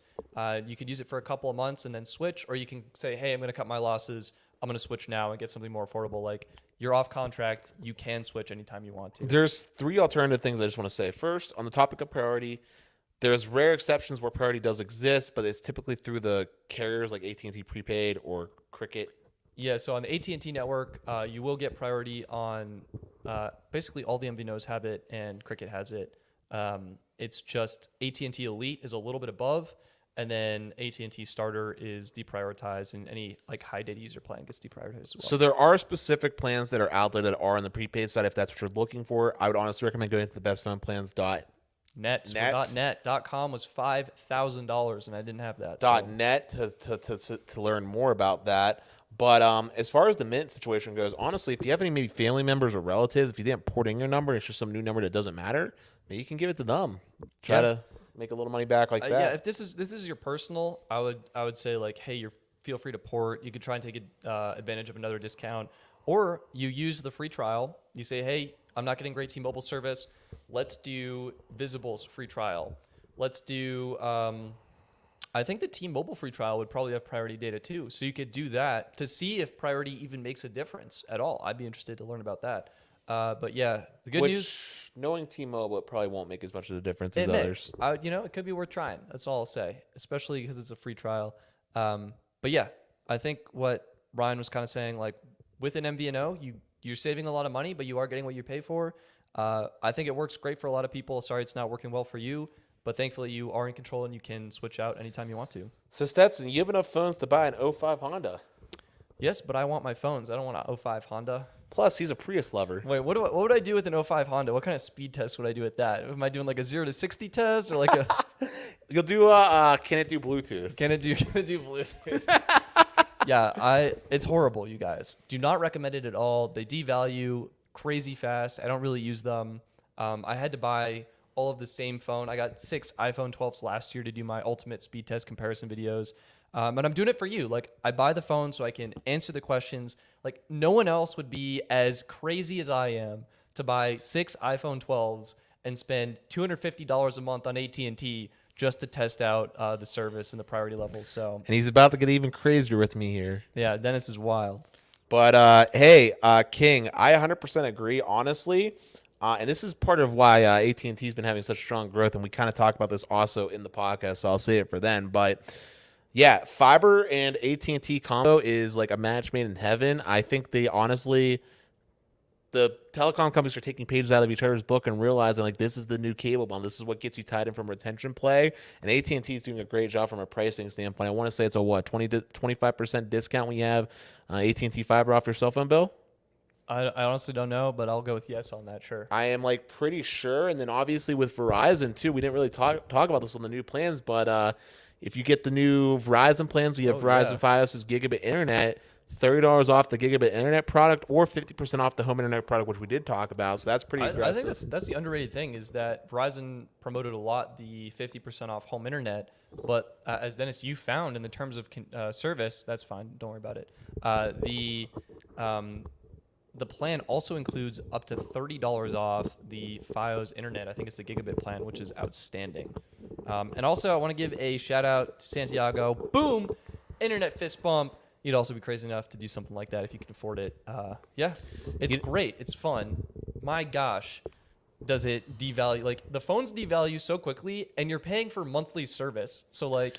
You could use it for a couple of months and then switch, or you can say, hey, I'm going to cut my losses. I'm going to switch now and get something more affordable. Like, you're off contract. You can switch anytime you want to. There's 3 alternative things I just want to say. First, on the topic of priority, there's rare exceptions where priority does exist, but it's typically through the carriers like AT&T Prepaid or Cricket. Yeah, so on the AT&T network, you will get priority on basically all the MVNOs have it, and Cricket has it. It's just AT&T Elite is a little bit above, And then AT&T Starter is deprioritized, and any like high data user plan gets deprioritized as well. So there are specific plans that are out there that are on the prepaid side. If that's what you're looking for, I would honestly recommend going to the .com was $5,000, and I didn't have that. .net to learn more about that. But as far as the Mint situation goes, honestly, if you have any maybe family members or relatives, if you didn't port in your number, it's just some new number that doesn't matter, maybe you can give it to them. Try to make a little money back like that. Yeah, if this is your personal, I would say like, hey, feel free to port. You could try and take advantage of another discount, or you use the free trial. You say, hey, I'm not getting great T-Mobile service. Let's do Visible's free trial. Let's do. I think the T-Mobile free trial would probably have priority data too, so you could do that to see if priority even makes a difference at all. I'd be interested to learn about that. But yeah, the good news. Knowing T-Mobile, it probably won't make as much of a difference as others. It could be worth trying. That's all I'll say, especially because it's a free trial. But yeah, I think what Ryan was kind of saying, like with an MVNO, you're saving a lot of money, but you are getting what you pay for. I think it works great for a lot of people. Sorry, it's not working well for you, but thankfully you are in control and you can switch out anytime you want to. So Stetson, you have enough phones to buy an 05 Honda. Yes, but I want my phones. I don't want an 05 Honda. Plus, he's a Prius lover. Wait, what would I do with an 05 Honda? What kind of speed test would I do with that? Am I doing like a 0 to 60 test or like a? You'll do can it do Bluetooth? Can it do Bluetooth? Yeah, it's horrible, you guys. Do not recommend it at all. They devalue crazy fast. I don't really use them. I had to buy all of the same phone. I got 6 iPhone 12s last year to do my ultimate speed test comparison videos. And I'm doing it for you. Like, I buy the phone so I can answer the questions. Like, no one else would be as crazy as I am to buy 6 iPhone 12s and spend $250 a month on AT&T just to test out the service and the priority levels. So, and he's about to get even crazier with me here. Yeah, Dennis is wild. But hey, King, I 100% agree, honestly. And this is part of why AT&T has been having such strong growth, and we kind of talk about this also in the podcast, so I'll say it for then. But yeah, fiber and AT&T combo is like a match made in heaven. I think they honestly, the telecom companies are taking pages out of each other's book and realizing like this is the new cable bundle. This is what gets you tied in from retention play. And AT&T is doing a great job from a pricing standpoint. I want to say it's a 20 to 25% discount when you have AT&T fiber off your cell phone bill. I honestly don't know, but I'll go with yes on that, sure. I am like pretty sure. And then obviously with Verizon too, we didn't really talk about this on the new plans, but if you get the new Verizon plans, you have Verizon Fios' gigabit internet, $30 off the gigabit internet product or 50% off the home internet product, which we did talk about. So that's pretty aggressive. I think that's the underrated thing is that Verizon promoted a lot the 50% off home internet. But as Dennis, you found in the terms of service, that's fine. Don't worry about it. The plan also includes up to $30 off the Fios internet. I think it's the gigabit plan, which is outstanding. And also, I want to give a shout out to Santiago. Boom! Internet fist bump. You'd also be crazy enough to do something like that if you can afford it. Yeah, it's great. It's fun. My gosh, does it devalue? Like, the phones devalue so quickly, and you're paying for monthly service. So, like,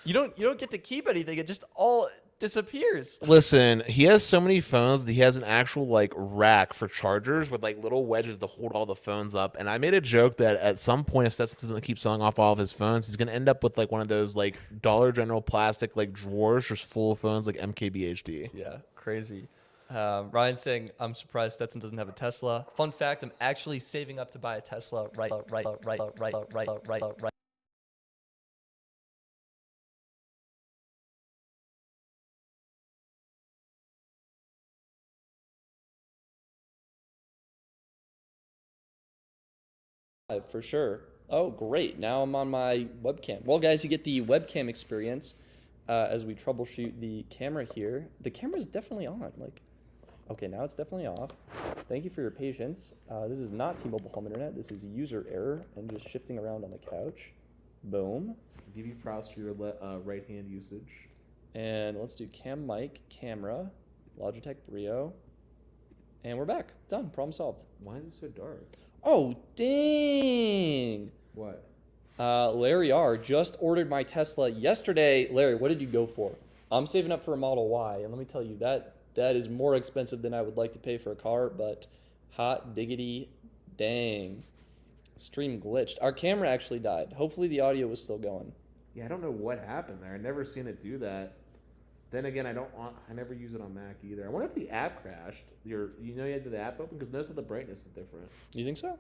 you don't get to keep anything. It just all disappears. Listen, he has so many phones that he has an actual like rack for chargers with like little wedges to hold all the phones up. And I made a joke that at some point, if Stetson doesn't keep selling off all of his phones, he's gonna end up with like one of those like Dollar General plastic like drawers just full of phones like MKBHD. Yeah, crazy. Ryan saying, I'm surprised Stetson doesn't have a Tesla. Fun fact, I'm actually saving up to buy a Tesla right. For sure. Oh, great. Now I'm on my webcam. Well, guys, you get the webcam experience as we troubleshoot the camera here. The camera's definitely on. Like, okay, now it's definitely off. Thank you for your patience. This is not T-Mobile home internet. This is user error and just shifting around on the couch. Boom. Give you props for your right hand usage. And let's do cam mic, camera, Logitech Brio. And we're back. Done. Problem solved. Why is it so dark? Oh, dang. What? Larry R. just ordered my Tesla yesterday. Larry, what did you go for? I'm saving up for a Model Y, and let me tell you, that is more expensive than I would like to pay for a car, but hot diggity dang. Stream glitched. Our camera actually died. Hopefully the audio was still going. Yeah, I don't know what happened there. I never seen it do that. Then again, I never use it on Mac either. I wonder if the app crashed. You had the app open because notice that the brightness is different. You think so?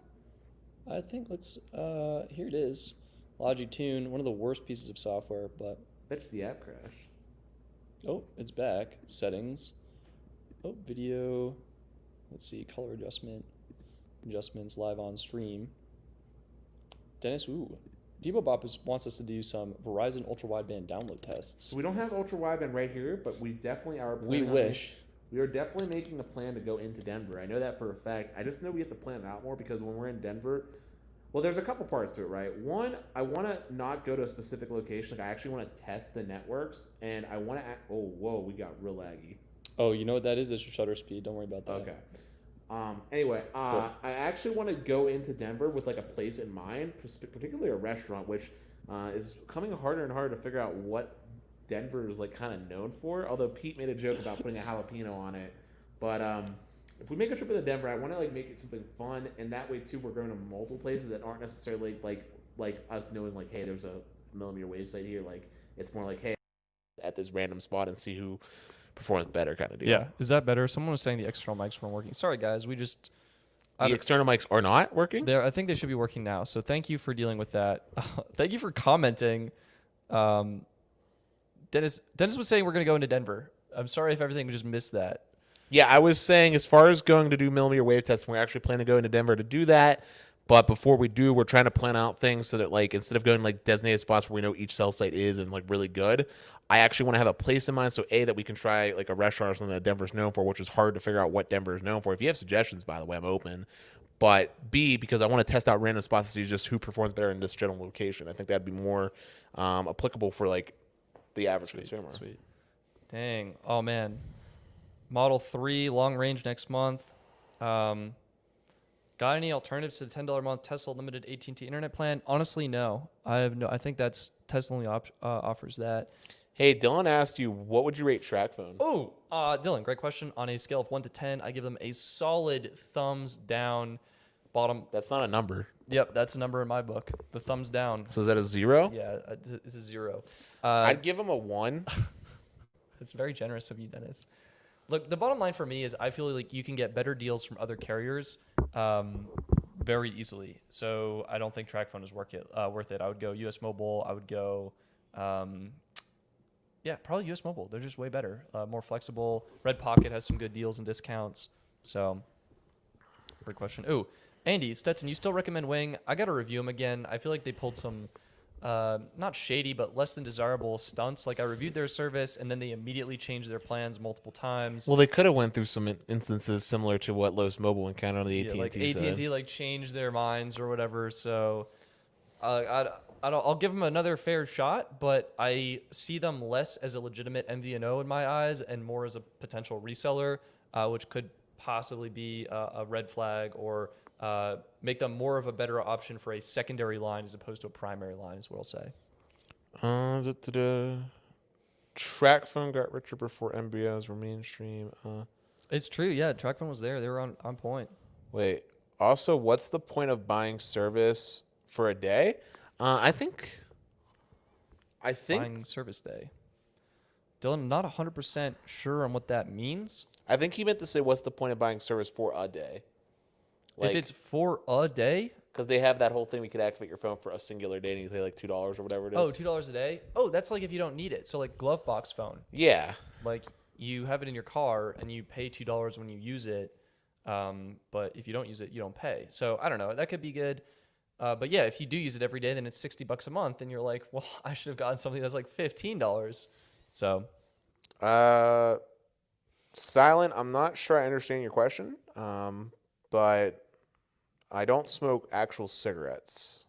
I think here it is. Logitune, one of the worst pieces of software, but Bet you the app crashed. oh, it's back. Settings. Oh, video. Let's see, color adjustments live on stream. Dennis, Debo Bop wants us to do some Verizon ultra wideband download tests. So we don't have ultra wideband right here, but we definitely are. We wish. We are definitely making a plan to go into Denver. I know that for a fact. I just know we have to plan it out more because when we're in Denver, well, there's a couple parts to it, right? One, I want to not go to a specific location. Like I actually want to test the networks, and I want to. Oh, whoa, we got real laggy. Oh, you know what that is? It's your shutter speed. Don't worry about that. Okay. Anyway, cool. I actually want to go into Denver with like a place in mind, particularly a restaurant, which is coming harder and harder to figure out what Denver is like kind of known for. Although Pete made a joke about putting a jalapeno on it, but if we make a trip into Denver, I want to like make it something fun, and that way too, we're going to multiple places that aren't necessarily like us knowing like, hey, there's a millimeter wave site here. Like it's more like, hey, at this random spot and see who performs better kind of deal. Yeah, is that better? Someone was saying the external mics weren't working. Sorry, guys. The external mics are not working? I think they should be working now. So thank you for dealing with that. Thank you for commenting. Dennis was saying we're going to go into Denver. I'm sorry if everything just missed that. Yeah, I was saying as far as going to do millimeter wave tests, we're actually planning to go into Denver to do that. But before we do, we're trying to plan out things so that like instead of going like designated spots where we know each cell site is and like really good, I actually want to have a place in mind. So A, that we can try like a restaurant or something that Denver's known for, which is hard to figure out what Denver is known for. If you have suggestions, by the way, I'm open. But B, because I want to test out random spots to see just who performs better in this general location. I think that'd be more applicable for like the average consumer. Sweet. Dang. Oh man. Model 3 long range next month. Got any alternatives to the $10 a month Tesla limited AT&T internet plan? Honestly, no. I think that's Tesla only offers that. Hey, Dylan asked you, what would you rate Tracfone? Oh, Dylan, great question. On a scale of 1 to 10, I give them a solid thumbs down. Bottom. That's not a number. Yep, that's a number in my book. The thumbs down. So is that a 0? Yeah, it's a 0. I'd give them a 1. It's very generous of you, Dennis. Look, the bottom line for me is I feel like you can get better deals from other carriers very easily. So I don't think Tracfone is worth it. I would go US Mobile. I would go, probably US Mobile. They're just way better, more flexible. Red Pocket has some good deals and discounts. So, great question. Oh, Andy, Stetson, you still recommend Wing? I got to review them again. I feel like they pulled some not shady, but less than desirable stunts. Like I reviewed their service and then they immediately changed their plans multiple times. Well, they could have went through some instances similar to what Los Mobile encountered on the AT&T like side. AT&T like changed their minds or whatever. So I'll give them another fair shot, but I see them less as a legitimate MVNO in my eyes and more as a potential reseller, which could possibly be a red flag or make them more of a better option for a secondary line as opposed to a primary line, is what I'll say. Tracfone got richer before MBOs were mainstream. It's true, yeah. Tracfone was there. They were on point. Wait. Also, what's the point of buying service for a day? I think Buying service day. Dylan, not 100% sure on what that means. I think he meant to say, what's the point of buying service for a day? Like, if it's for a day? Because they have that whole thing, we could activate your phone for a singular day and you pay like $2 or whatever it is. Oh, $2 a day? Oh, that's like if you don't need it. So like glove box phone. Yeah. Like you have it in your car and you pay $2 when you use it. But if you don't use it, you don't pay. So I don't know. That could be good. But yeah, if you do use it every day, then it's $60 a month. And you're like, well, I should have gotten something that's like $15. So. Silent, I'm not sure I understand your question. But I don't smoke actual cigarettes.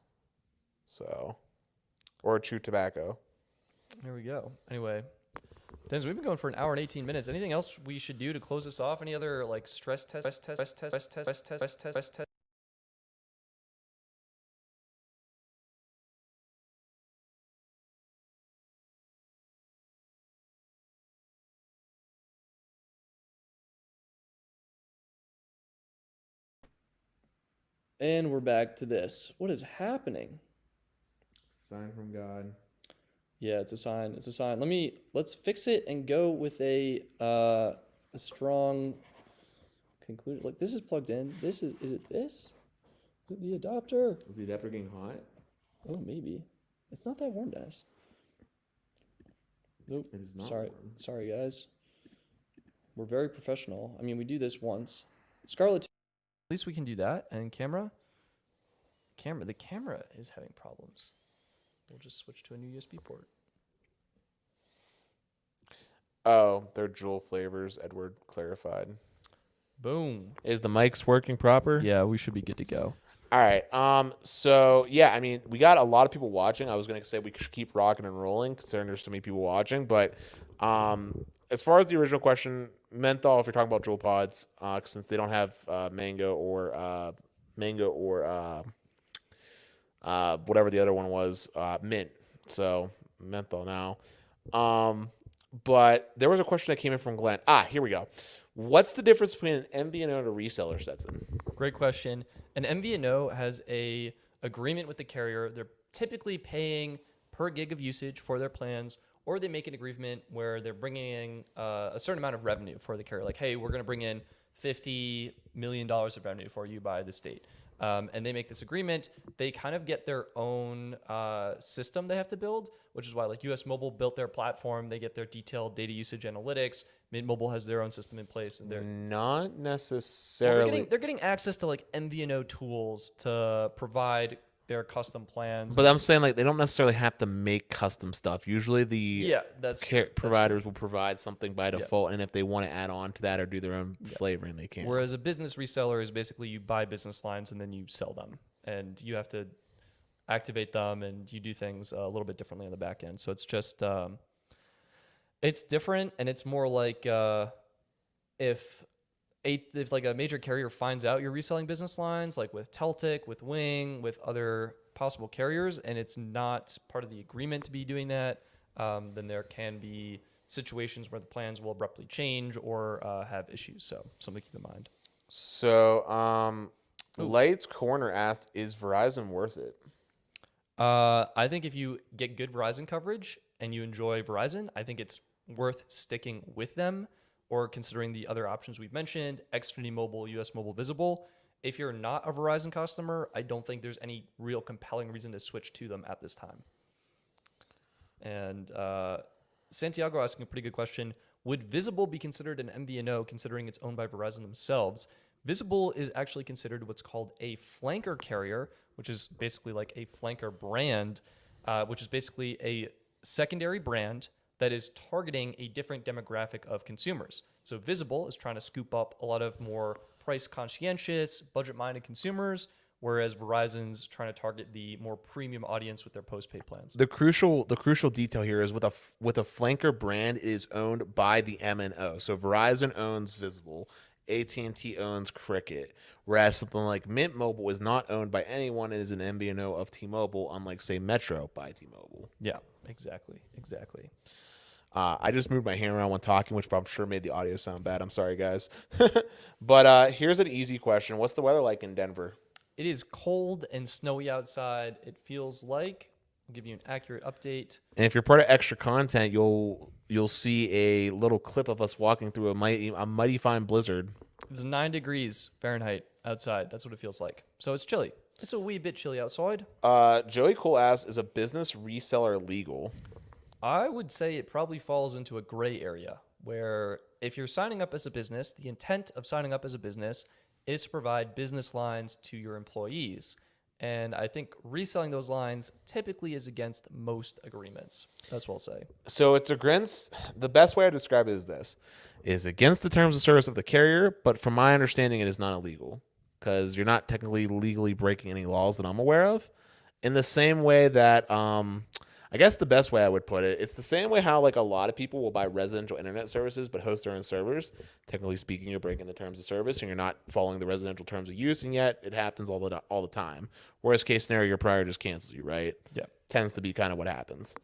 So, or chew tobacco. There we go. Anyway, Dennis, we've been going for an hour and 18 minutes. Anything else we should do to close this off? Any other like stress test? And we're back to this. What is happening? Sign from God. Yeah, it's a sign. It's a sign. Let's fix it and go with a strong conclusion. Like this is plugged in. Is it this? Is it the adapter? Is the adapter getting hot? Oh, maybe. It's not that warm, Dennis. Nope. It is not Sorry. warm. Sorry, guys. We're very professional. I mean, we do this once. Scarlet. At least we can do that. And the camera is having problems. We'll just switch to a new USB port. Oh, they're Jewel flavors. Edward clarified. Boom. Is the mics working proper? Yeah, we should be good to go. All right. So yeah, I mean, we got a lot of people watching. I was gonna say we should keep rocking and rolling, considering there's so many people watching. But as far as the original question, menthol, if you're talking about Jewel pods, since they don't have mango or whatever the other one was, mint. So menthol now. But there was a question that came in from Glenn. Here we go. What's the difference between an Mvno and a reseller, Stetson? Great question. An Mvno has a agreement with the carrier. They're typically paying per gig of usage for their plans, or they make an agreement where they're bringing in a certain amount of revenue for the carrier. Like, hey, we're going to bring in $50 million of revenue for you by the state. And they make this agreement. They kind of get their own system they have to build, which is why like US Mobile built their platform. They get their detailed data usage analytics. Mint Mobile has their own system in place, and they're not necessarily. they're getting access to like MVNO tools to provide their custom plans. But I'm saying like they don't necessarily have to make custom stuff. Usually the that's providers will provide something by default, and if they want to add on to that or do their own flavoring, they can. Whereas a business reseller is basically you buy business lines and then you sell them, and you have to activate them, and you do things a little bit differently on the back end. So it's just it's different, and it's more like if like a major carrier finds out you're reselling business lines, like with Teltic, with Wing, with other possible carriers, and it's not part of the agreement to be doing that, then there can be situations where the plans will abruptly change or have issues. So something to keep in mind. So Lights Corner asked, is Verizon worth it? I think if you get good Verizon coverage and you enjoy Verizon, I think it's worth sticking with them, or considering the other options we've mentioned, Xfinity Mobile, US Mobile Visible. If you're not a Verizon customer, I don't think there's any real compelling reason to switch to them at this time. And Santiago asking a pretty good question. Would Visible be considered an MVNO considering it's owned by Verizon themselves? Visible is actually considered what's called a flanker carrier, which is basically like a flanker brand, which is basically a secondary brand that is targeting a different demographic of consumers. So Visible is trying to scoop up a lot of more price conscientious, budget-minded consumers, whereas Verizon's trying to target the more premium audience with their postpaid plans. The crucial detail here is with a flanker brand, it is owned by the MNO. So Verizon owns Visible, AT&T owns Cricket, whereas something like Mint Mobile is not owned by anyone and is an MVNO of T-Mobile, unlike say Metro by T-Mobile. Yeah, exactly. I just moved my hand around when talking, which I'm sure made the audio sound bad. I'm sorry, guys. But here's an easy question. What's the weather like in Denver? It is cold and snowy outside. It feels like. I'll give you an accurate update. And if you're part of extra content, you'll see a little clip of us walking through a mighty fine blizzard. It's 9 degrees Fahrenheit outside. That's what it feels like. So it's chilly. It's a wee bit chilly outside. Joey Cole asks, is a business reseller legal? I would say it probably falls into a gray area where if you're signing up as a business, the intent of signing up as a business is to provide business lines to your employees. And I think reselling those lines typically is against most agreements. That's what I'll say. So it's against, the best way I describe it is this, is against the terms of service of the carrier, but from my understanding, it is not illegal because you're not technically legally breaking any laws that I'm aware of. In the same way that, I guess the best way I would put it, it's the same way how like a lot of people will buy residential internet services but host their own servers. Technically speaking, you're breaking the terms of service and you're not following the residential terms of use, and yet it happens all the time. Worst case scenario, your provider just cancels you, right? Yeah. Tends to be kind of what happens.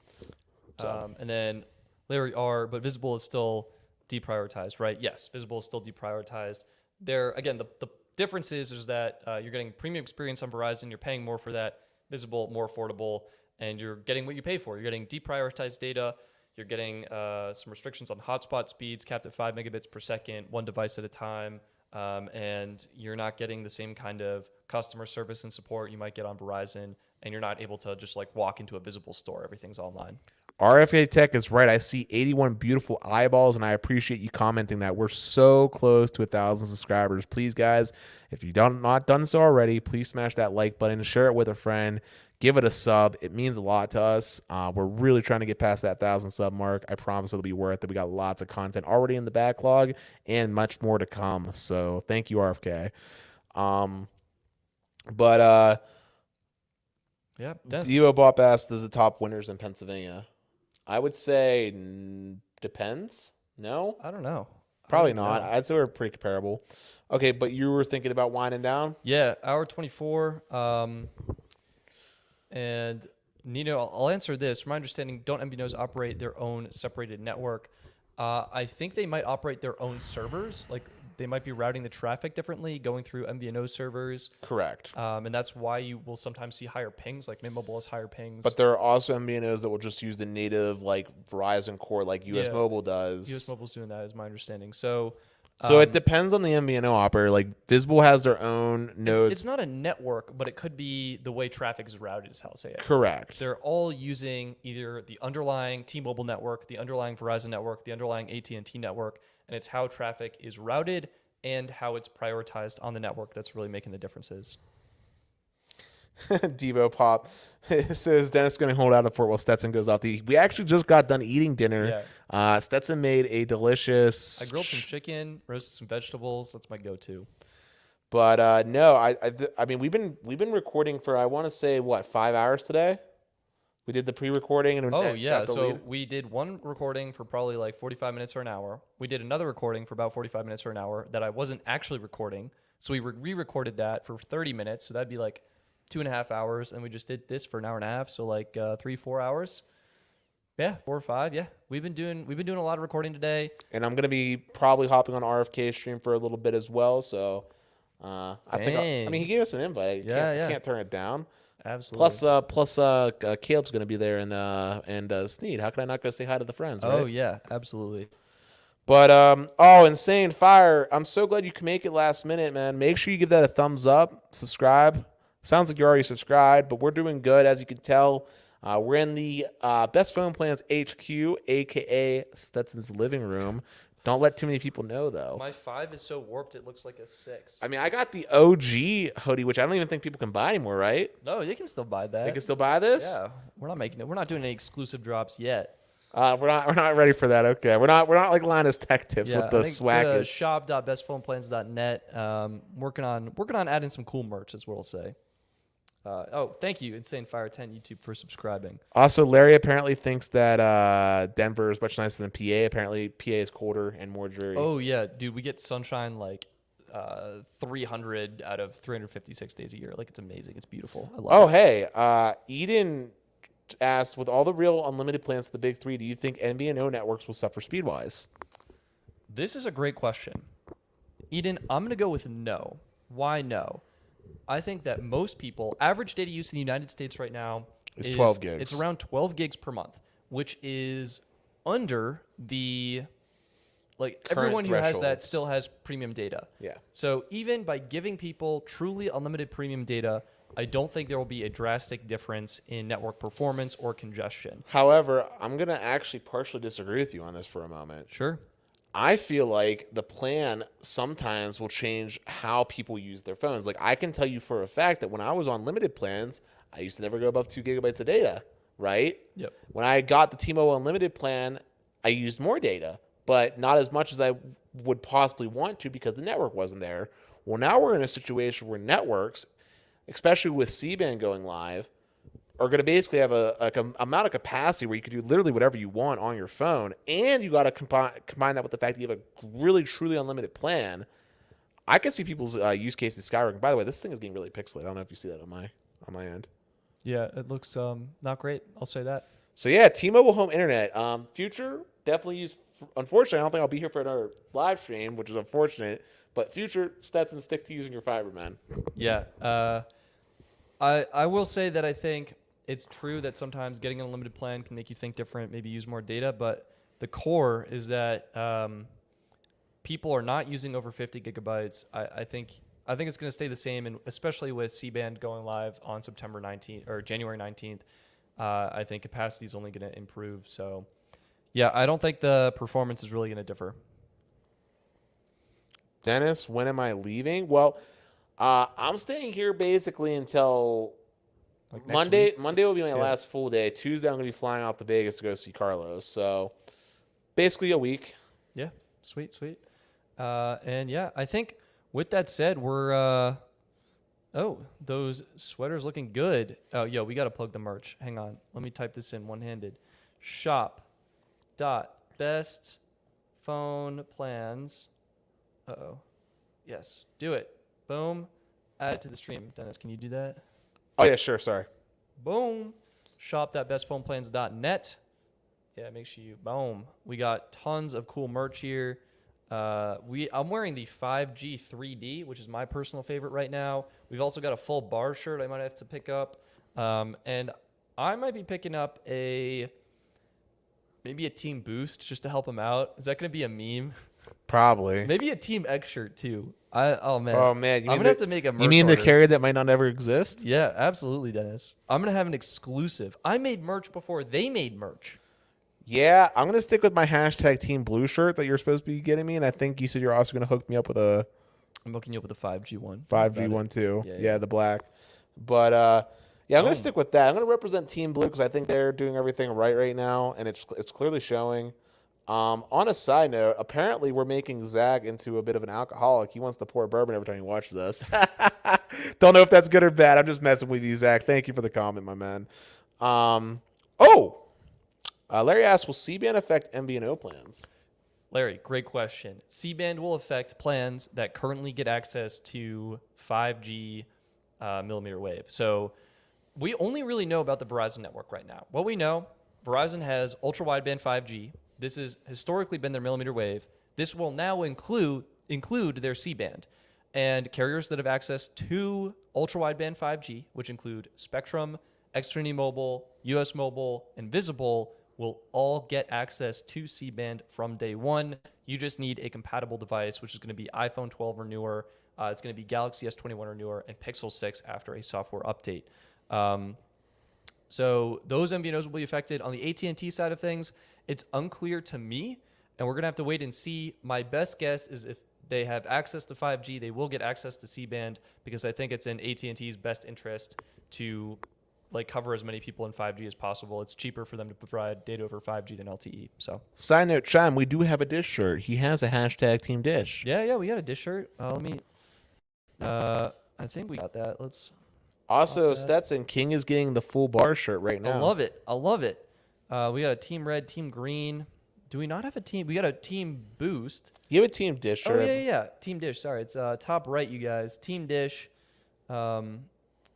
So. And then Larry R, but Visible is still deprioritized, right? Yes, Visible is still deprioritized. There, again, the difference is that you're getting premium experience on Verizon. You're paying more for that. Visible, more affordable. and you're getting what you pay for. You're getting deprioritized data. You're getting some restrictions on hotspot speeds, capped at 5 megabits per second, one device at a time. And you're not getting the same kind of customer service and support you might get on Verizon. And you're not able to just like walk into a visible store. Everything's online. RFA Tech is right. I see 81 beautiful eyeballs, and I appreciate you commenting that. We're so close to 1,000 subscribers. Please, guys, if you've not done so already, please smash that like button, share it with a friend, give it a sub. It means a lot to us. We're really trying to get past that 1,000 sub mark. I promise it'll be worth it. We got lots of content already in the backlog and much more to come. So thank you, RFK. Yeah. Dio Bop asked, "Is the top winners in Pennsylvania?" I would say depends. No? I don't know. Probably not. I'd say we're pretty comparable. Okay, but you were thinking about winding down? Yeah, hour 24. And Nino, I'll answer this. From my understanding, don't MVNOs operate their own separated network? I think they might operate their own servers. Like they might be routing the traffic differently, going through MVNO servers. Correct. And that's why you will sometimes see higher pings. Like Mint Mobile has higher pings. But there are also MVNOs that will just use the native like Verizon core like US Mobile does. US Mobile's doing that is my understanding. So it depends on the MVNO operator. Like Visible has their own nodes. It's not a network, but it could be the way traffic is routed is how I'll say it. Correct. They're all using either the underlying T-Mobile network, the underlying Verizon network, the underlying AT&T network, and it's how traffic is routed and how it's prioritized on the network that's really making the differences. Devo Pop says Dennis going to hold out the fort while Stetson goes off to eat. We actually just got done eating dinner. Yeah. Stetson made a delicious. I grilled some chicken, roasted some vegetables. That's my go-to. But no, I mean we've been recording for I want to say 5 hours today. We did the pre-recording and so we did one recording for probably like 45 minutes or an hour. We did another recording for about 45 minutes or an hour that I wasn't actually recording. So we re-recorded that for 30 minutes. So that'd be like 2.5 hours, and we just did this for an hour and a half. So like 3-4 hours. Yeah, 4 or 5. Yeah, we've been doing a lot of recording today. And I'm gonna be probably hopping on RFK stream for a little bit as well. So I think he gave us an invite. Can't turn it down. Absolutely. Plus, Caleb's going to be there and Sneed. How can I not go say hi to the friends? Right? Oh yeah, absolutely. But Insane Fire! I'm so glad you can make it last minute, man. Make sure you give that a thumbs up, subscribe. Sounds like you're already subscribed, but we're doing good, as you can tell. We're in the Best Phone Plans HQ, aka Stetson's living room. Don't let too many people know, though. My 5 is so warped it looks like a 6. I mean, I got the OG hoodie, which I don't even think people can buy anymore, right? No, they can still buy that. They can still buy this? Yeah, we're not making it. We're not doing any exclusive drops yet. We're not ready for that. Okay, we're not like Linus Tech Tips with the swag. Shop.bestphoneplans.net. Working on adding some cool merch, is what I'll say. Thank you, Insane Fire 10 YouTube for subscribing. Also, Larry apparently thinks that Denver is much nicer than PA. Apparently, PA is colder and more dreary. Oh yeah, dude, we get sunshine like 300 out of 356 days a year. Like it's amazing. It's beautiful. I love it. Hey, Eden asked, with all the real unlimited plans to the big three, do you think MVNO networks will suffer speed-wise? This is a great question. Eden, I'm going to go with no. Why no? I think that most people, average data use in the United States right now is 12 gigs. It's around 12 gigs per month, which is under the, like, current everyone who has that thresholds. still has premium data. Yeah. So even by giving people truly unlimited premium data, I don't think there will be a drastic difference in network performance or congestion. However, I'm going to actually partially disagree with you on this for a moment. Sure. I feel like the plan sometimes will change how people use their phones. Like, I can tell you for a fact that when I was on limited plans, I used to never go above 2 gigabytes of data, right? Yep. When I got the T-Mobile Unlimited plan, I used more data, but not as much as I would possibly want to because the network wasn't there. Well, now we're in a situation where networks, especially with C-band going live, are going to basically have a amount of capacity where you can do literally whatever you want on your phone, and you got to combine that with the fact that you have a really truly unlimited plan. I can see people's use cases skyrocketing. By the way, this thing is getting really pixelated. I don't know if you see that on my end. Yeah, it looks not great. I'll say that. So yeah, T-Mobile home internet. Future definitely use. Unfortunately, I don't think I'll be here for another live stream, which is unfortunate. But future, Stetson, stick to using your fiber, man. Yeah. I will say that I think it's true that sometimes getting an unlimited plan can make you think different, maybe use more data, but the core is that people are not using over 50 gigabytes. I think it's going to stay the same, and especially with C-band going live on September 19th or January 19th, I think capacity is only going to improve. So, yeah, I don't think the performance is really going to differ. Dennis, when am I leaving? Well, I'm staying here basically until Like next Monday. week? Monday will be my Yeah. last full day. Tuesday, I'm going to be flying out to Vegas to go see Carlos. So basically a week. Yeah, sweet. And yeah, I think with that said, we're those sweaters looking good. Oh, yo, we got to plug the merch. Hang on. Let me type this in one-handed. Shop.bestphoneplans. Uh-oh. Yes, do it. Boom. Add it to the stream. Dennis, can you do that? Oh, yeah, sure. Sorry. Boom. Shop.bestphoneplans.net. Yeah, make sure you boom. We got tons of cool merch here. I'm wearing the 5G 3D, which is my personal favorite right now. We've also got a full bar shirt I might have to pick up. And I might be picking up maybe a Team Boost just to help them out. Is that going to be a meme? Probably. Maybe a Team X shirt too. Man. Oh, man. I'm going to have to make a merch You mean order. the carrier that might not ever exist? Yeah, absolutely, Dennis. I'm going to have an exclusive. I made merch before they made merch. Yeah, I'm going to stick with my hashtag Team Blue shirt that you're supposed to be getting me. And I think you said you're also going to hook me up with a I'm hooking you up with a 5G one. 5G one too. Yeah, Yeah, yeah. the black. But yeah, I'm going to stick with that. I'm going to represent Team Blue because I think they're doing everything right now, and it's clearly showing. On a side note, apparently we're making Zach into a bit of an alcoholic. He wants to pour bourbon every time he watches us. Don't know if that's good or bad. I'm just messing with you, Zach. Thank you for the comment, my man. Larry asks, will C-band affect Mvno plans? Larry, great question. C-band will affect plans that currently get access to 5G millimeter wave. So we only really know about the Verizon network right now. What we know, Verizon has ultra wideband 5G. This has historically been their millimeter wave. This will now include their C-band. And carriers that have access to ultra wideband 5G, which include Spectrum, Xfinity Mobile, US Mobile, and Visible, will all get access to C-band from day one. You just need a compatible device, which is going to be iPhone 12 or newer. It's going to be Galaxy S21 or newer, and Pixel 6 after a software update. So those MVNOs will be affected. On the AT&T side of things, it's unclear to me, and we're going to have to wait and see. My best guess is if they have access to 5G, they will get access to C-band, because I think it's in AT&T's best interest to cover as many people in 5G as possible. It's cheaper for them to provide data over 5G than LTE. So Side note, Chime, we do have a Dish shirt. He has a hashtag Team Dish. yeah, we got a Dish shirt. I think we got that. Also, that. Stetson, King is getting the full bar shirt right now. I love it. We got a Team Red, Team Green. Do we not have a team? We got a Team Boost. You have a Team Dish shirt. Oh, yeah. Team Dish. Sorry. It's top right, you guys. Team Dish.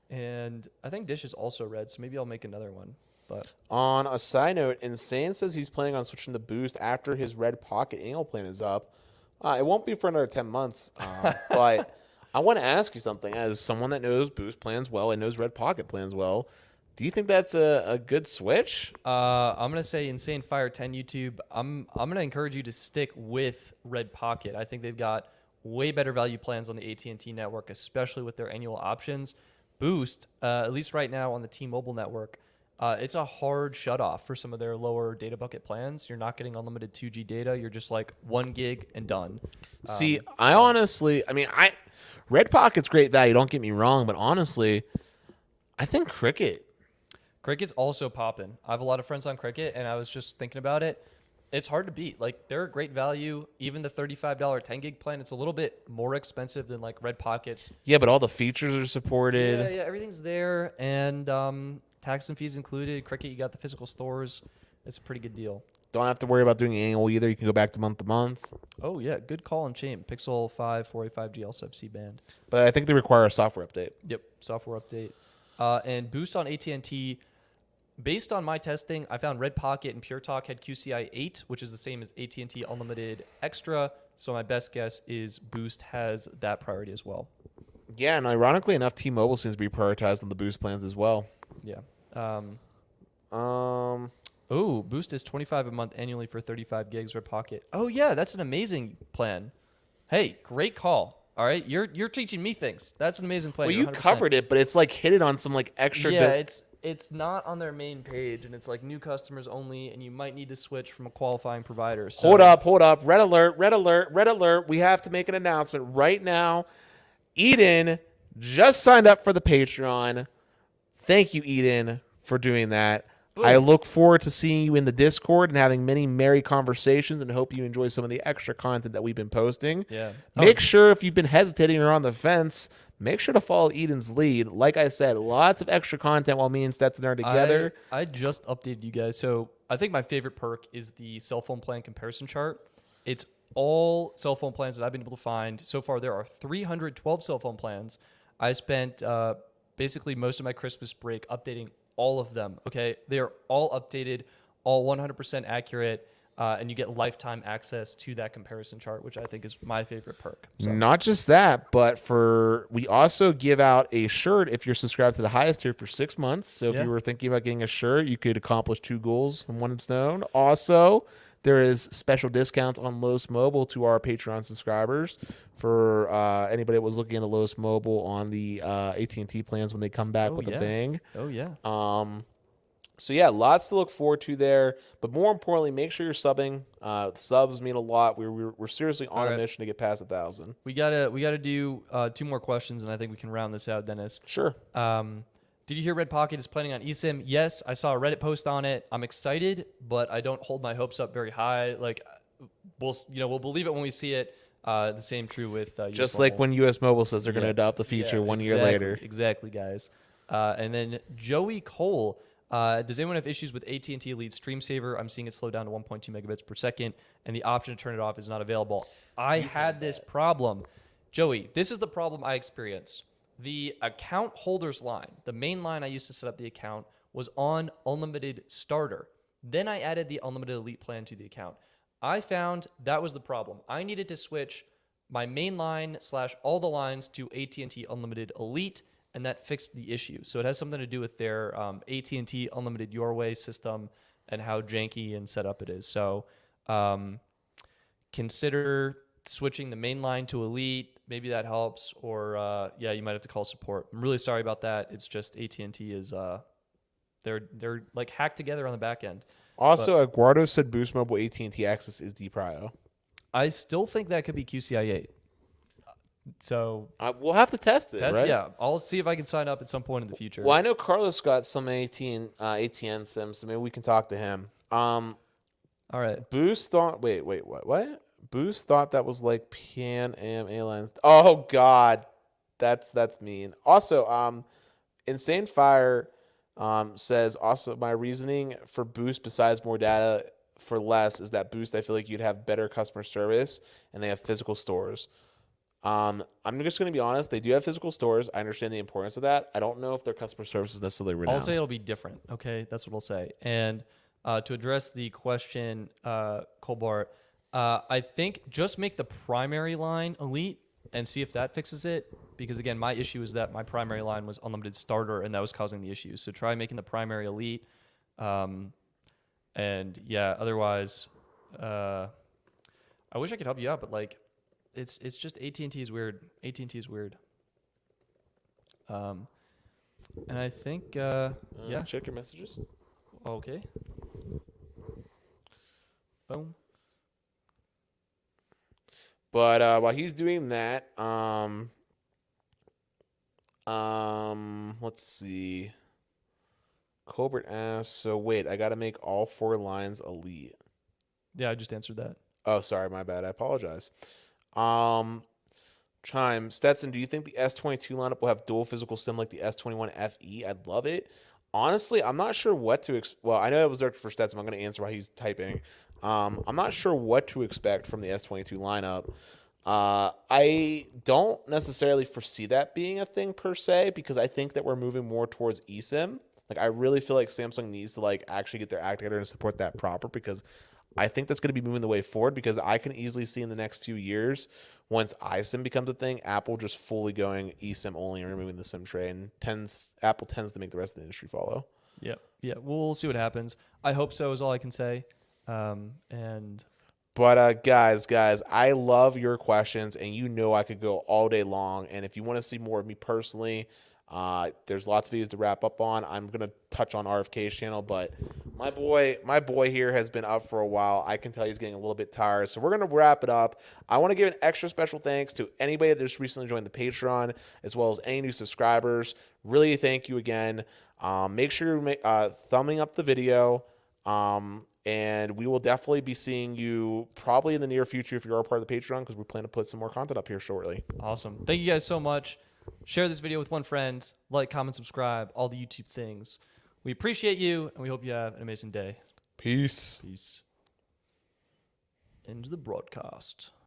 And I think Dish is also red, so maybe I'll make another one. But On a side note, Insane says he's planning on switching to Boost after his Red Pocket annual plan is up. It won't be for another 10 months. But I want to ask you something. As someone that knows Boost plans well and knows Red Pocket plans well, do you think that's a good switch? I'm gonna say Insane Fire 10 YouTube. I'm gonna encourage you to stick with Red Pocket. I think they've got way better value plans on the AT&T network, especially with their annual options. Boost, at least right now on the T-Mobile network, it's a hard shutoff for some of their lower data bucket plans. You're not getting unlimited 2G data. You're just like 1 gig and done. See, Red Pocket's great value. Don't get me wrong, but honestly, I think Cricket's also popping. I have a lot of friends on Cricket, and I was just thinking about it. It's hard to beat. They're a great value. Even the $35 10 gig plan, it's a little bit more expensive than Red Pockets. Yeah, but all the features are supported. Yeah, everything's there, and tax and fees included. Cricket, you got the physical stores. It's a pretty good deal. Don't have to worry about doing annual either. You can go back to month. Oh yeah, good call on chain. Pixel 5, 485G, also have C-band. But I think they require a software update. Yep, software update. And Boost on AT&T. Based on my testing, I found Red Pocket and Pure Talk had QCI 8, which is the same as AT&T Unlimited Extra. So my best guess is Boost has that priority as well. Yeah, and ironically enough, T-Mobile seems to be prioritized on the Boost plans as well. Yeah, Oh, Boost is $25 a month annually for 35 gigs per pocket. Oh yeah, that's an amazing plan. Hey, great call. All right, you're teaching me things. That's an amazing plan. Well, You're you 100%. covered it, but it's like hidden on some like extra. Yeah, it's not on their main page, and it's like new customers only, and you might need to switch from a qualifying provider. So. Hold up. Red alert. We have to make an announcement right now. Eden just signed up for the Patreon. Thank you, Eden, for doing that. Boom. I look forward to seeing you in the Discord and having many merry conversations, and hope you enjoy some of the extra content that we've been posting. Yeah. Make sure if you've been hesitating or on the fence, make sure to follow Eden's lead. Like I said, lots of extra content while me and Stetson are together. I just updated you guys. So I think my favorite perk is the cell phone plan comparison chart. It's all cell phone plans that I've been able to find. So far, there are 312 cell phone plans. I spent basically most of my Christmas break updating all of them. Okay, they are all updated, all 100% accurate, and you get lifetime access to that comparison chart, which I think is my favorite perk. So. Not just that, but we also give out a shirt if you're subscribed to the highest tier for 6 months. So if you were thinking about getting a shirt, you could accomplish 2 goals in one stone. Also, there is special discounts on Los Mobile to our Patreon subscribers for anybody that was looking into Los Mobile on the AT&T plans when they come back with a bang. Oh, yeah. So, yeah, lots to look forward to there. But more importantly, make sure you're subbing. Subs mean a lot. We're seriously on a mission to get past 1,000. We gotta do 2 more questions, and I think we can round this out, Dennis. Sure. Did you hear Red Pocket is planning on eSIM? Yes, I saw a Reddit post on it. I'm excited, but I don't hold my hopes up very high. Like, we'll believe it when we see it. The same true with just like when US Mobile says they're going to adopt the feature 1 year later. Exactly, guys. And then Joey Cole. Does anyone have issues with AT&T Elite Stream Saver? I'm seeing it slow down to 1.2 megabits per second, and the option to turn it off is not available. I had this problem. Joey, this is the problem I experienced. The account holder's line, the main line I used to set up the account, was on Unlimited Starter. Then I added the Unlimited Elite plan to the account. I found that was the problem. I needed to switch my main line / all the lines to AT&T Unlimited Elite, and that fixed the issue. So it has something to do with their AT&T Unlimited Your Way system and how janky and set up it is. So consider switching the main line to Elite. Maybe that helps, or you might have to call support. I'm really sorry about that. It's just AT&T is they're like hacked together on the back end. Also, Eduardo said Boost Mobile AT&T access is deprio. I still think that could be QCI 8. So we'll have to test it, right? Yeah, I'll see if I can sign up at some point in the future. Well, I know Carlos got some ATN sims, so maybe we can talk to him. All right. Boost thought. Wait, what? Boost thought that was like Pan Am Airlines. Oh God, that's mean. Also, Insane Fire says also my reasoning for Boost besides more data for less is that Boost I feel like you'd have better customer service and they have physical stores. I'm just going to be honest. They do have physical stores. I understand the importance of that. I don't know if their customer service is necessarily renowned. I'll say it'll be different. Okay, that's what I'll say. And to address the question, Colbart, I think just make the primary line Elite and see if that fixes it. Because again, my issue is that my primary line was Unlimited Starter, and that was causing the issue. So try making the primary Elite. And yeah, otherwise, I wish I could help you out, but like, it's just AT&T is weird. AT&T is weird. And I think yeah. Check your messages. Okay. Boom. But while he's doing that, let's see. Colbert asks, so wait, I got to make all 4 lines Elite. Yeah, I just answered that. Oh, sorry, my bad. I apologize. Chime, Stetson, do you think the S22 lineup will have dual physical SIM like the S21 FE? I'd love it. Honestly, I'm not sure what to well, I know it was directed for Stetson. I'm going to answer while he's typing. I'm not sure what to expect from the S22 lineup. I don't necessarily foresee that being a thing per se because I think that we're moving more towards eSIM. Like, I really feel like Samsung needs to like actually get their act together and support that proper because I think that's going to be moving the way forward because I can easily see in the next few years, once iSIM becomes a thing, Apple just fully going eSIM only and removing the SIM tray, and Apple tends to make the rest of the industry follow. Yeah. We'll see what happens. I hope so is all I can say. And But guys, I love your questions, and you know I could go all day long. And if you want to see more of me personally, there's lots of videos to wrap up on. I'm gonna touch on RFK's channel, but my boy here has been up for a while. I can tell he's getting a little bit tired, so we're gonna wrap it up. I want to give an extra special thanks to anybody that just recently joined the Patreon, as well as any new subscribers. Really, thank you again. Make sure you thumbing up the video. And we will definitely be seeing you probably in the near future if you're a part of the Patreon, because we plan to put some more content up here shortly. Awesome. Thank you guys so much. Share this video with one friend. Like, comment, subscribe, all the YouTube things. We appreciate you, and we hope you have an amazing day. Peace. End the broadcast.